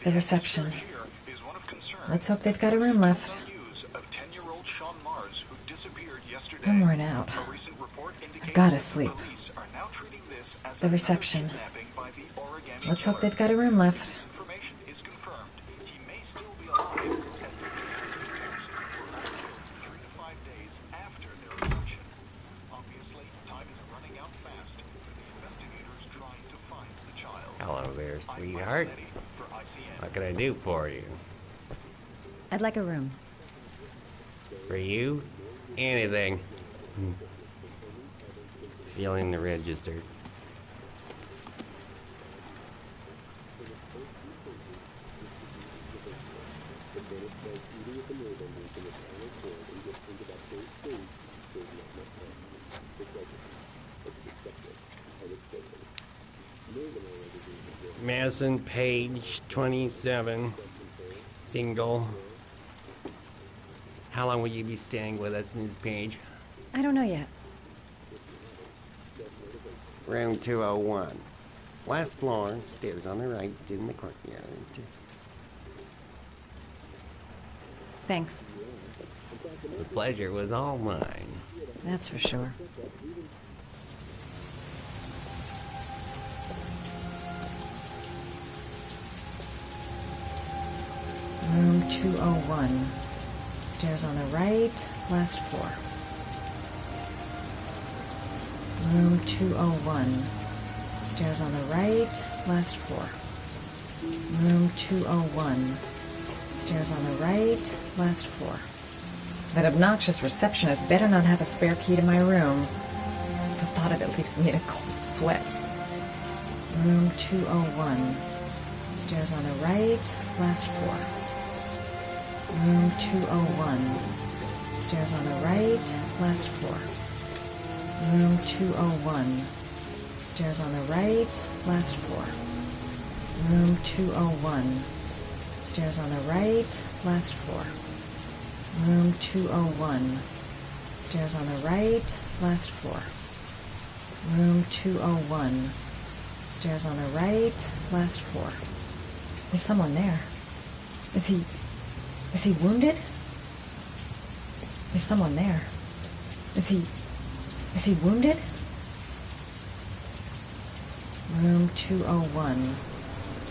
The reception. Let's hope they've got a room left. I'm worn out. I've got to sleep. The reception. Let's hope they've got a room left. Hello there, sweetheart. What can I do for you? I'd like a room. For you? Anything. Feeling the register. Madison, page 27, single. How long will you be staying with us, Ms. Page? I don't know yet. Room 201. Last floor, stairs on the right, in the courtyard. Thanks. The pleasure was all mine. That's for sure. Room 201. Stairs on the right, last floor. Room 201. Stairs on the right, last floor. Room 201. Stairs on the right, last floor. That obnoxious receptionist better not have a spare key to my room. The thought of it leaves me in a cold sweat. Room 201. Stairs on the right, last floor. Room 201. Stairs on the right, last floor. Room 201. Stairs on the right, last floor. Room 201. Stairs on the right, last floor. Room 201. Stairs on the right, last floor. Room 201. Stairs on the right, last floor. There's someone there. Is he wounded? There's someone there. Is he wounded? Room 201.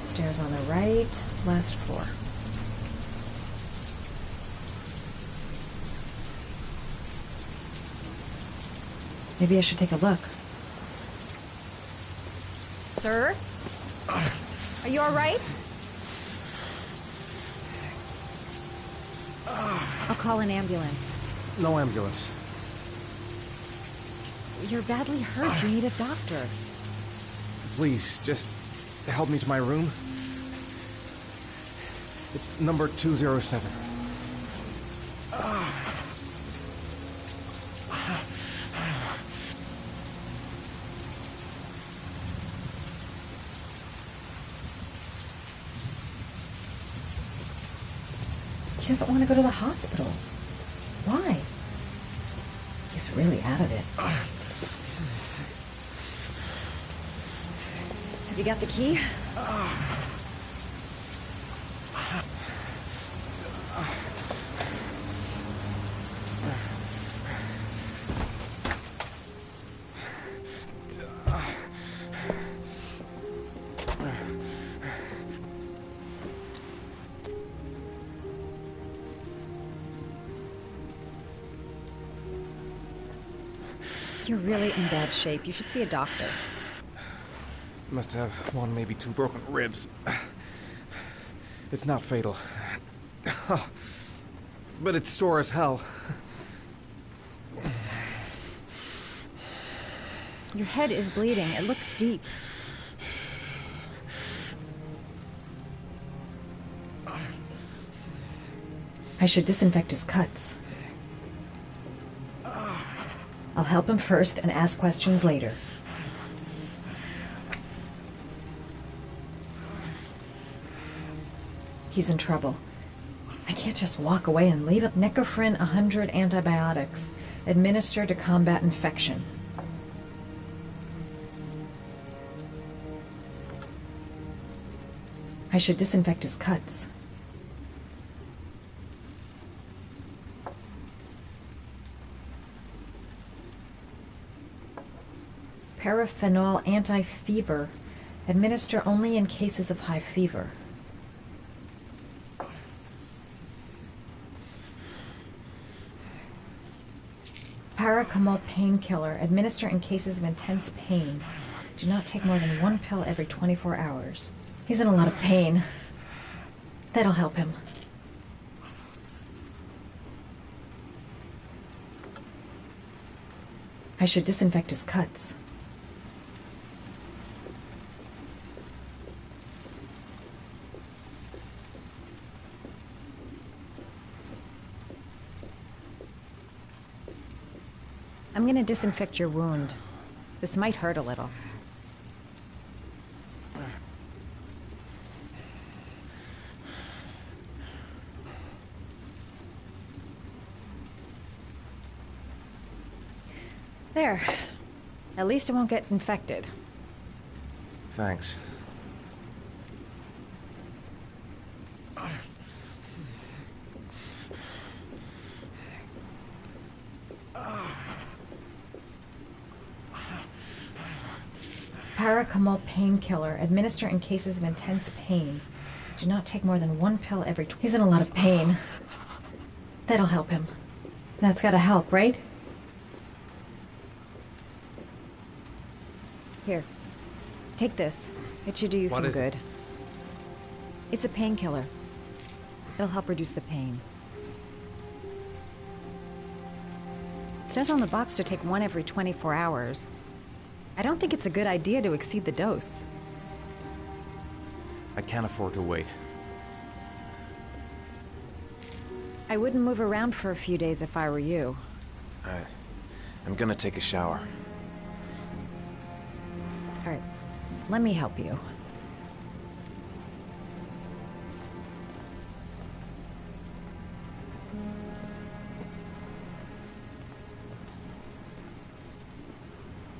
Stairs on the right, last floor. Maybe I should take a look. Sir? Are you all right? I'll call an ambulance. No ambulance. You're badly hurt. You need a doctor. Please, just help me to my room. It's number 207. He doesn't want to go to the hospital. Why? He's really out of it. Have you got the key? You're really in bad shape. You should see a doctor. Must have one, maybe two broken ribs. It's not fatal. But it's sore as hell. Your head is bleeding. It looks deep. I should disinfect his cuts. I'll help him first and ask questions later. He's in trouble. I can't just walk away and leave up Necrophren 100 antibiotics administered to combat infection. I should disinfect his cuts. Paraphenol anti-fever. Administer only in cases of high fever. Paracetamol painkiller. Administer in cases of intense pain. Do not take more than 1 pill every 24 hours. He's in a lot of pain. That'll help him. I should disinfect his cuts. I'm gonna disinfect your wound. This might hurt a little. There. At least it won't get infected. Thanks. Paracetamol painkiller. Administer in cases of intense pain. Do not take more than 1 pill every... He's in a lot of pain. That'll help him. That's gotta help, right? Here. Take this. It should do you some good. It's a painkiller. It'll help reduce the pain. It says on the box to take 1 every 24 hours. I don't think it's a good idea to exceed the dose. I can't afford to wait. I wouldn't move around for a few days if I were you. I'm gonna take a shower. All right, let me help you.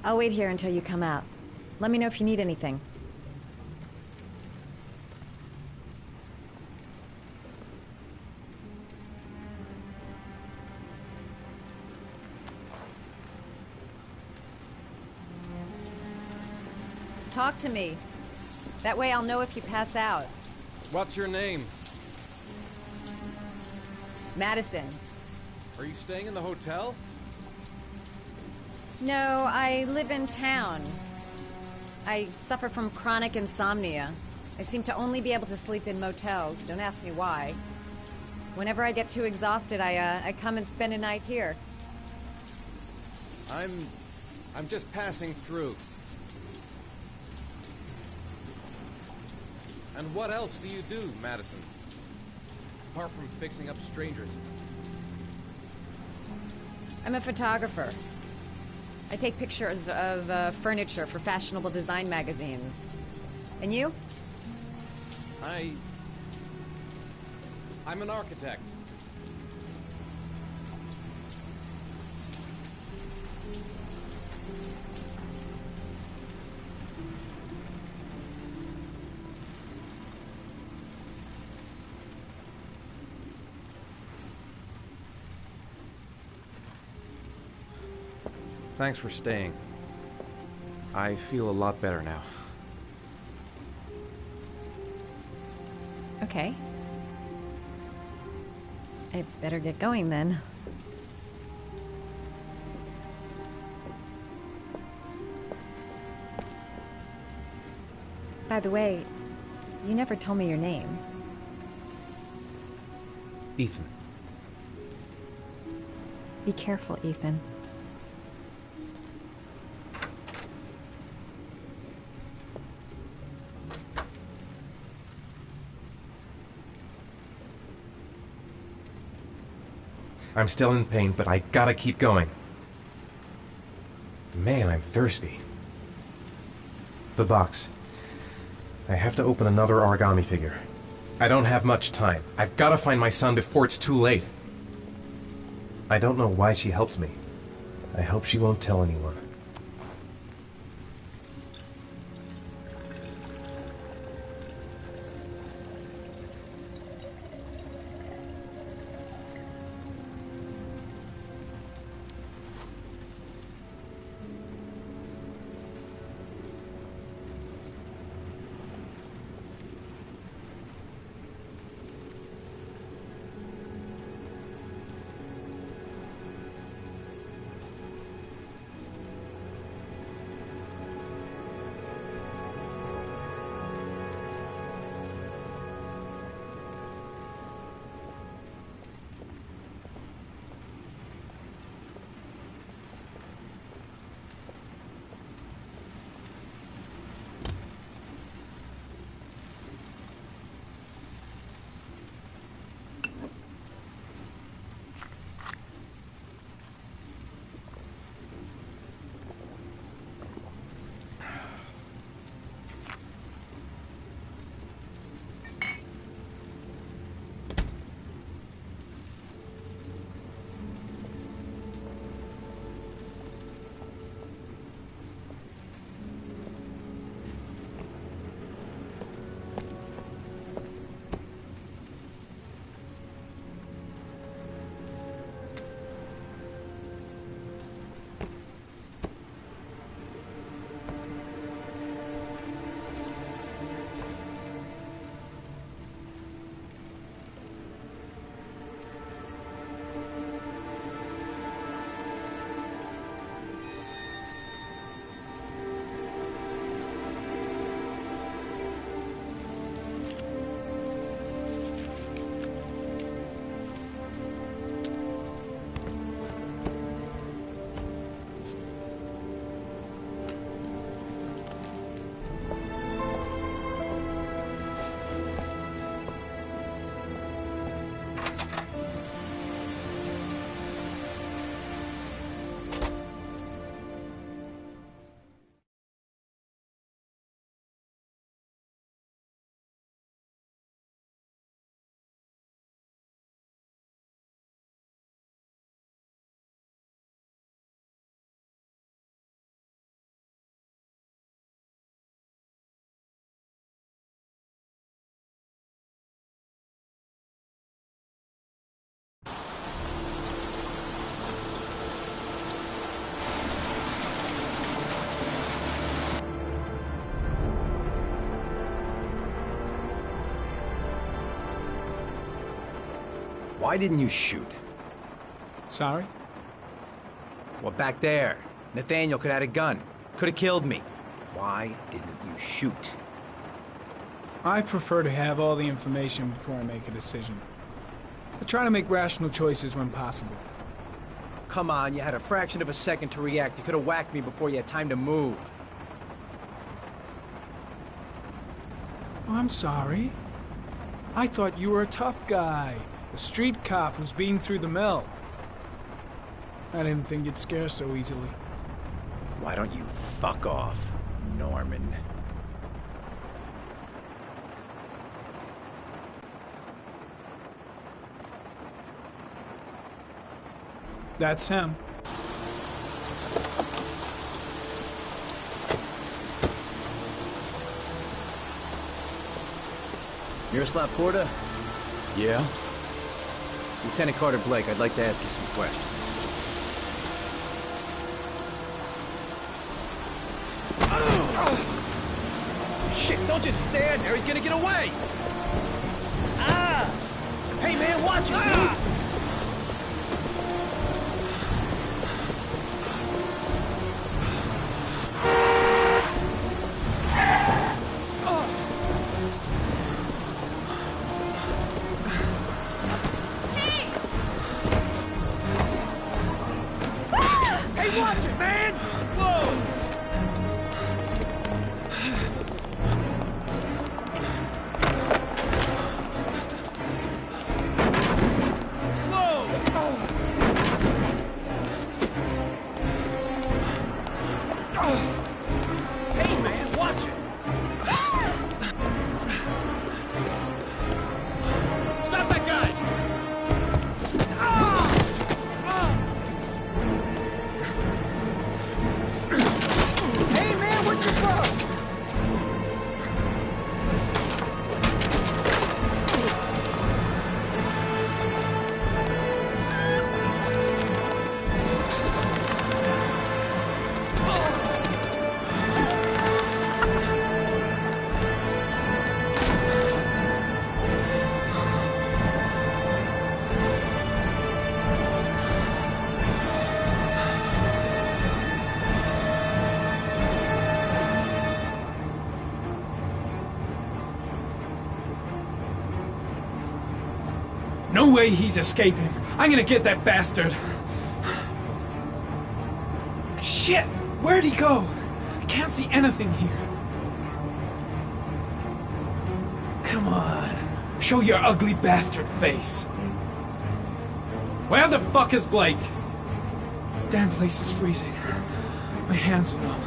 I'll wait here until you come out. Let me know if you need anything. Talk to me. That way I'll know if you pass out. What's your name? Madison. Are you staying in the hotel? No, I live in town. I suffer from chronic insomnia. I seem to only be able to sleep in motels. Don't ask me why. Whenever I get too exhausted, I come and spend a night here. I'm just passing through. And what else do you do, Madison? Apart from fixing up strangers. I'm a photographer. I take pictures of furniture for fashionable design magazines. And you? I'm an architect. Thanks for staying. I feel a lot better now. Okay. I better get going then. By the way, you never told me your name. Ethan. Be careful, Ethan. I'm still in pain, but I gotta keep going. Man, I'm thirsty. The box. I have to open another origami figure. I don't have much time. I've gotta find my son before it's too late. I don't know why she helped me. I hope she won't tell anyone. Why didn't you shoot? Sorry? Well, back there. Nathaniel could have had a gun. Could have killed me. Why didn't you shoot? I prefer to have all the information before I make a decision. I try to make rational choices when possible. Come on, you had a fraction of a second to react. You could have whacked me before you had time to move. I'm sorry. I thought you were a tough guy. A street cop who's been through the mill. I didn't think you'd scare so easily. Why don't you fuck off, Norman? That's him. Miroslav Porta? Yeah? Lieutenant Carter Blake, I'd like to ask you some questions. Shit, don't just stand there. He's gonna get away. Ah! Hey, man, watch it, dude! Hey, watch it, man! Whoa! Hey, man, watch it! Stop that guy! Hey, man, where'd you go? No way he's escaping. I'm gonna get that bastard. Shit! Where'd he go? I can't see anything here. Come on. Show your ugly bastard face. Where the fuck is Blake? Damn place is freezing. My hands are numb.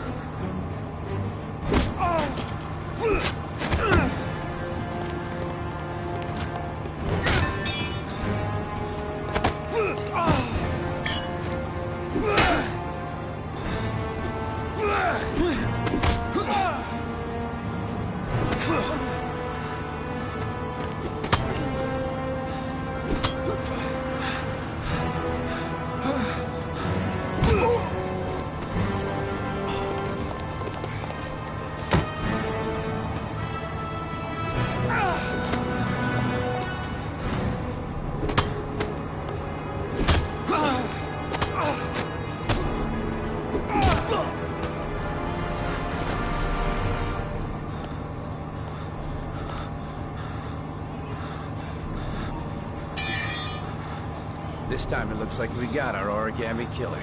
This time it looks like we got our origami killer.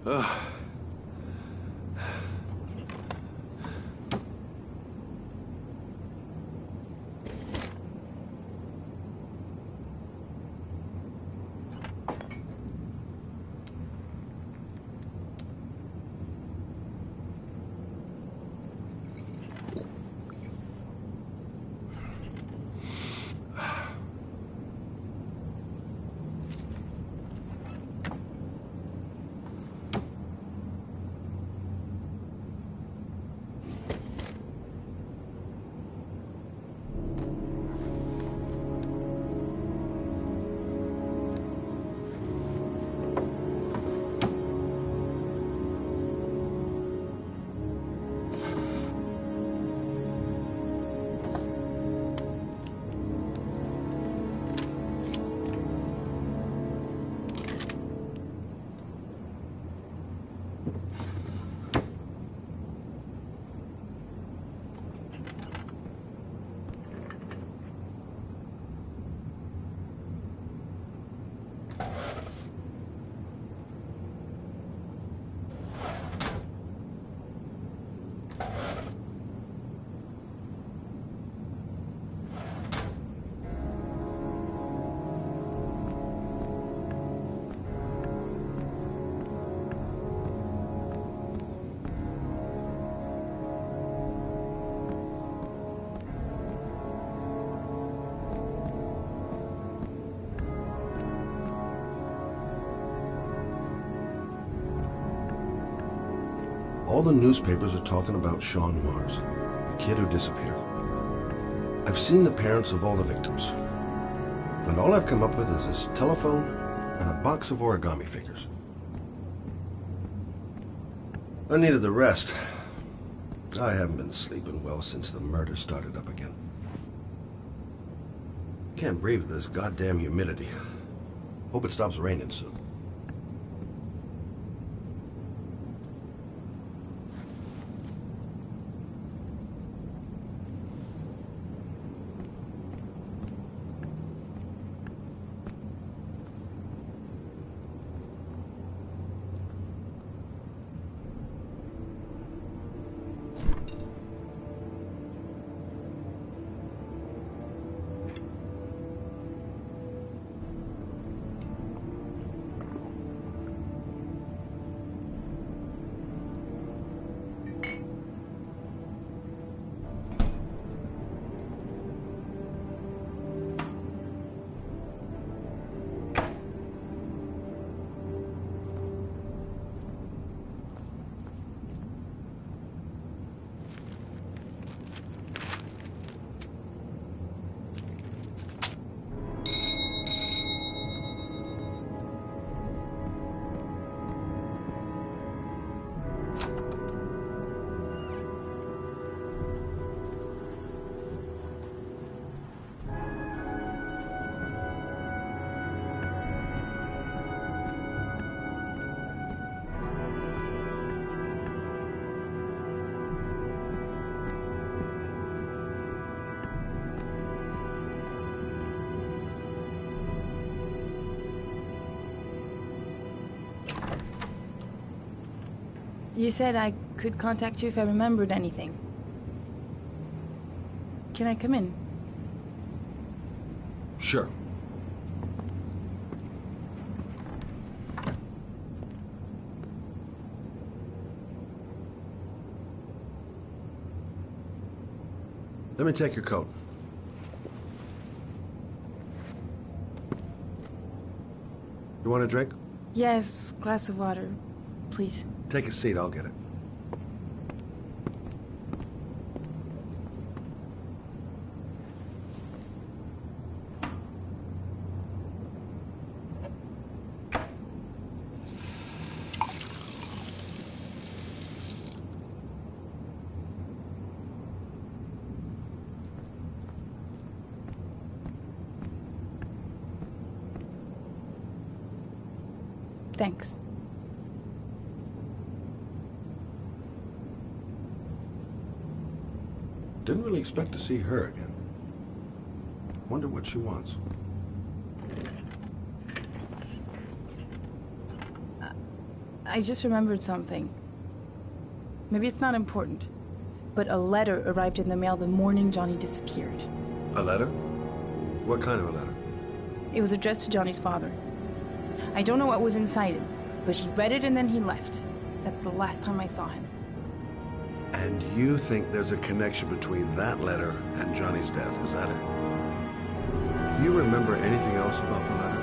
Ugh. All the newspapers are talking about Sean Mars, the kid who disappeared. I've seen the parents of all the victims, and all I've come up with is this telephone and a box of origami figures. I needed the rest. I haven't been sleeping well since the murder started up again. Can't breathe with this goddamn humidity. Hope it stops raining soon. You said I could contact you if I remembered anything. Can I come in? Sure. Let me take your coat. You want a drink? Yes, glass of water, please. Take a seat, I'll get it. Thanks. Didn't really expect to see her again. Wonder what she wants. I just remembered something. Maybe it's not important, but a letter arrived in the mail the morning Johnny disappeared. A letter? What kind of a letter? It was addressed to Johnny's father. I don't know what was inside it, but he read it and then he left. That's the last time I saw him. And you think there's a connection between that letter and Johnny's death, is that it? You remember anything else about the letter?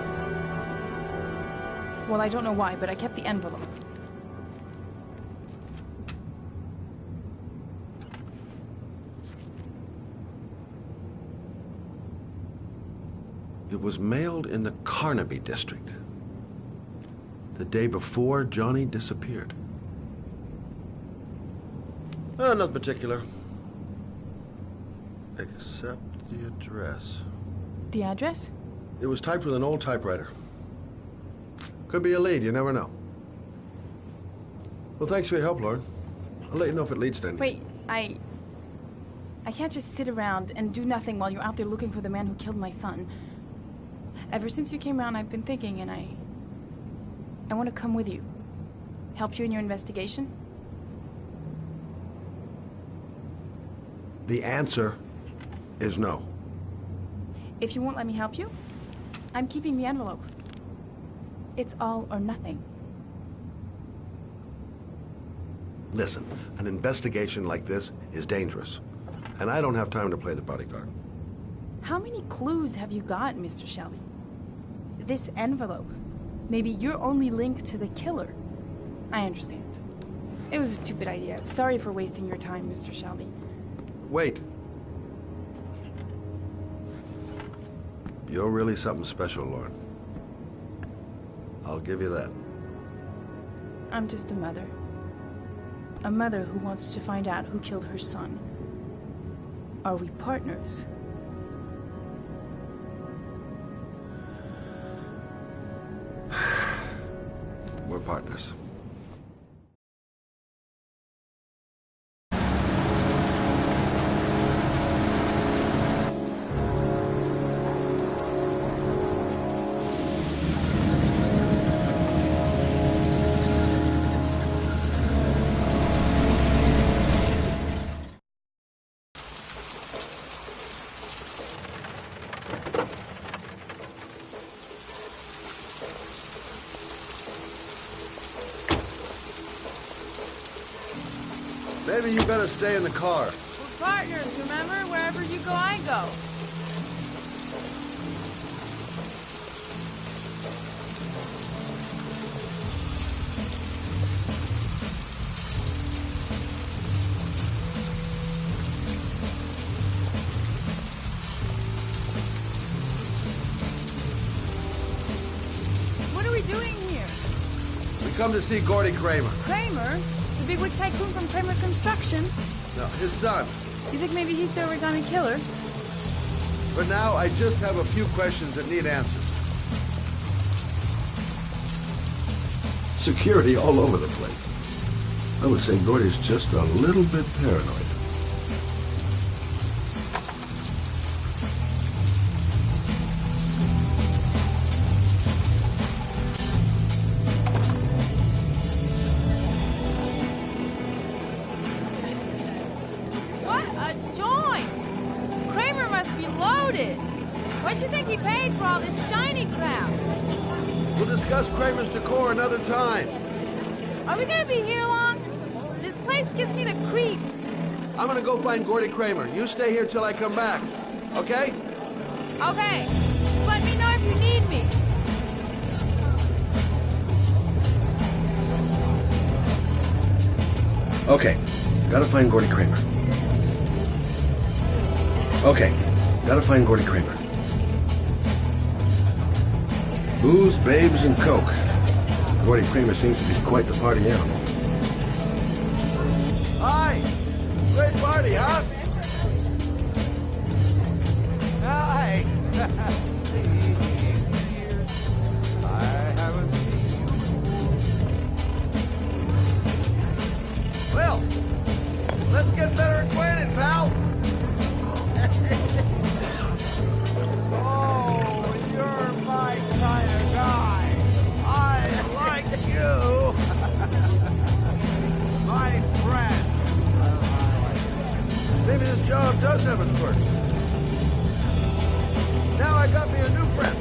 Well, I don't know why, but I kept the envelope. It was mailed in the Carnaby district, the day before Johnny disappeared. Nothing particular, except the address. The address? It was typed with an old typewriter. Could be a lead, you never know. Well, thanks for your help, Lauren. I'll let you know if it leads to anything. Wait, I can't just sit around and do nothing while you're out there looking for the man who killed my son. Ever since you came around, I've been thinking, and I want to come with you. Help you in your investigation? The answer is no. If you won't let me help you, I'm keeping the envelope. It's all or nothing. Listen, an investigation like this is dangerous, and I don't have time to play the bodyguard. How many clues have you got, Mr. Shelby? This envelope. Maybe your only link to the killer. I understand. It was a stupid idea. Sorry for wasting your time, Mr. Shelby. Wait. You're really something special, Lauren. I'll give you that. I'm just a mother. A mother who wants to find out who killed her son. Are we partners? We're partners. Maybe you better stay in the car. We're partners, remember? Wherever you go, I go. What are we doing here? We come to see Gordy Kramer. Kramer? The bigwig tycoon from Kramer Construction? No, his son. You think maybe he's the origami killer? For now, I just have a few questions that need answers. Security all over the place. I would say Gordy's just a little bit paranoid. What a joint! Kramer must be loaded. What'd you think he paid for all this shiny crap? We'll discuss Kramer's decor another time. Are we gonna be here long? This place gives me the creeps. I'm gonna go find Gordy Kramer. You stay here till I come back. Okay? Okay. Just let me know if you need me. Okay. Gotta find Gordy Kramer. Okay. Gotta find Gordy Kramer. Booze, babes, and coke. Gordy Kramer seems to be quite the party animal. Hi! Great party, huh? Hi! I haven't seen you. Well, let's get better acquainted, pal. Oh, you're my kind of guy. I like you. first. Now I got me a new friend.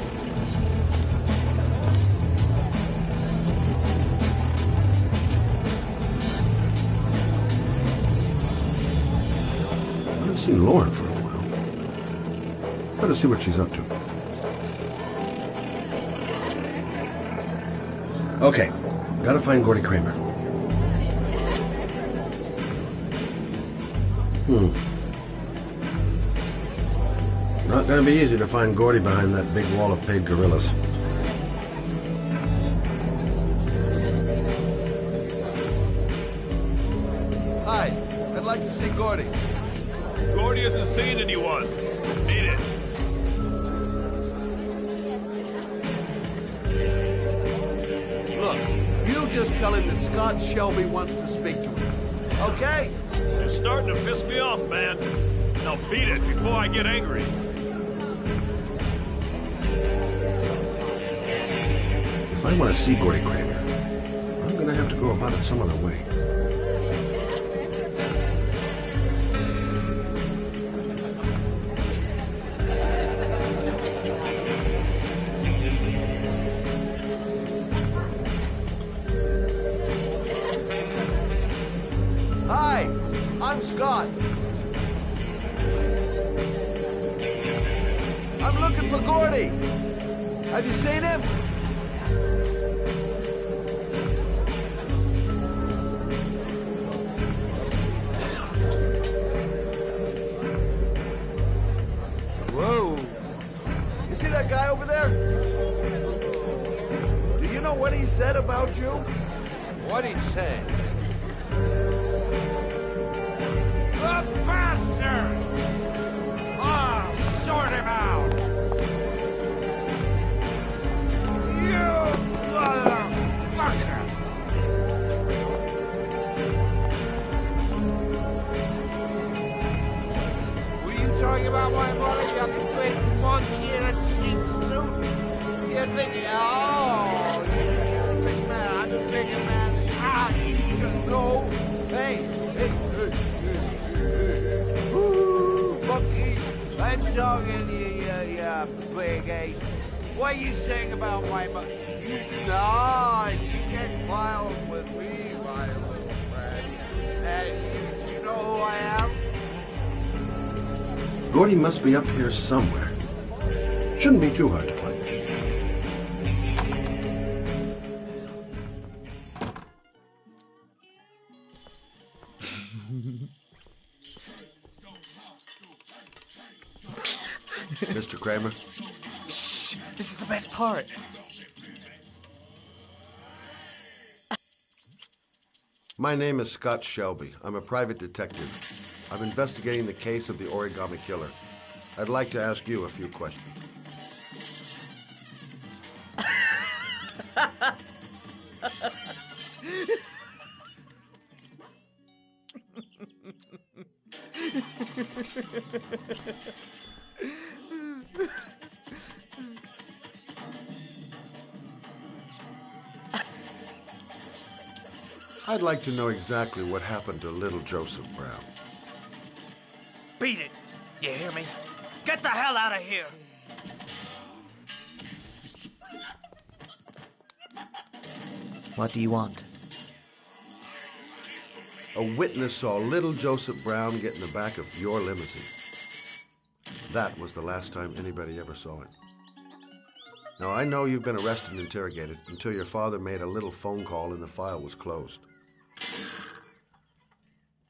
I haven't seen Lauren for a while. Better see what she's up to. Okay, gotta find Gordy Kramer. Not gonna be easy to find Gordy behind that big wall of paid gorillas. Hi, I'd like to see Gordy. Gordy isn't seeing anyone. Beat it. Look, you just tell him that Scott Shelby wants to speak to him. Okay? You're starting to piss me off, man. Now beat it before I get angry. If I want to see Gordy Kramer, I'm gonna have to go about it some other way. Hi, I'm Scott. I'm looking for Gordy. Have you seen him? Whoa. You see that guy over there? Do you know what he said about you? What'd he say? The bastard! I'll sort him out! You motherfucker! Were you talking about my mother, you straight monkey in a cheap suit? You think, oh, you're a big man, I'm a bigger man. Ah, you know, hey. Ooh, monkey, I'm talking to you, big ace. What are you saying about my mother? No, you get violent with me, my little friend. And you know who I am? Gordy must be up here somewhere. Shouldn't be too hard to find. Mr. Kramer? Shh, this is the best part. My name is Scott Shelby. I'm a private detective. I'm investigating the case of the origami killer. I'd like to ask you a few questions. I'd like to know exactly what happened to little Joseph Brown. Beat it. You hear me? Get the hell out of here. What do you want? A witness saw little Joseph Brown get in the back of your limousine. That was the last time anybody ever saw it. Now, I know you've been arrested and interrogated until your father made a little phone call and the file was closed.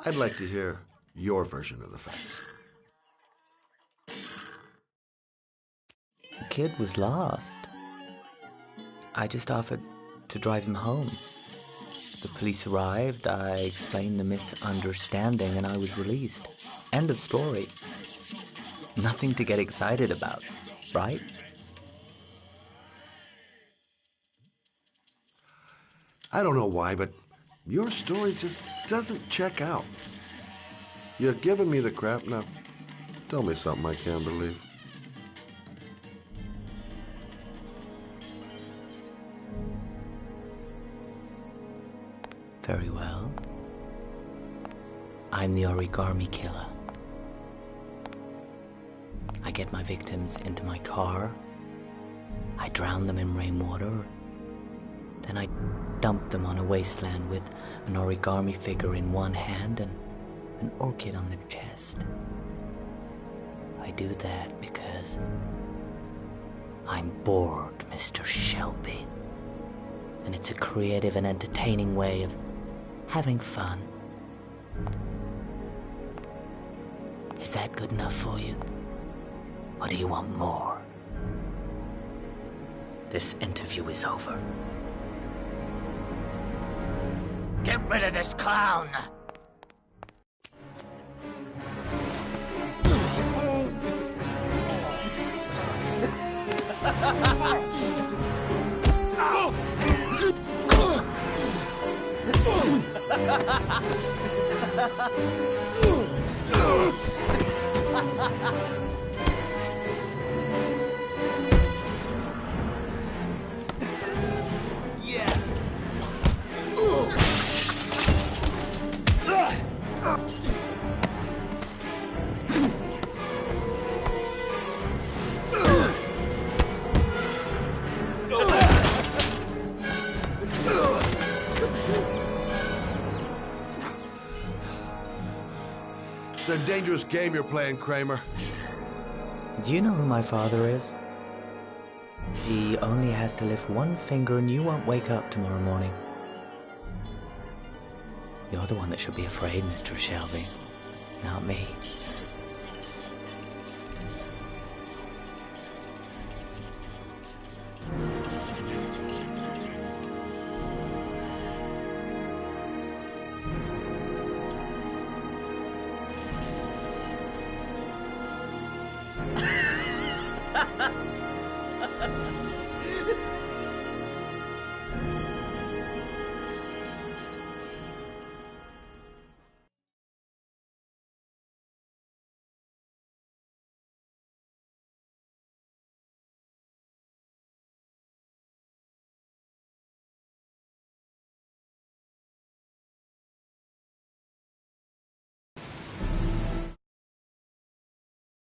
I'd like to hear your version of the facts. The kid was lost. I just offered to drive him home. The police arrived, I explained the misunderstanding, and I was released. End of story. Nothing to get excited about, right? I don't know why, but your story just doesn't check out. You're giving me the crap now. Tell me something I can't believe. Very well. I'm the origami killer. I get my victims into my car. I drown them in rainwater. Then I dump them on a wasteland with an origami figure in one hand and an orchid on the chest. I do that because I'm bored, Mr. Shelby. And it's a creative and entertaining way of having fun. Is that good enough for you? Or do you want more? This interview is over. Get rid of this clown! Yeah. It's a dangerous game you're playing, Kramer. Do you know who my father is? He only has to lift one finger and you won't wake up tomorrow morning. You're the one that should be afraid, Mr. Shelby, not me.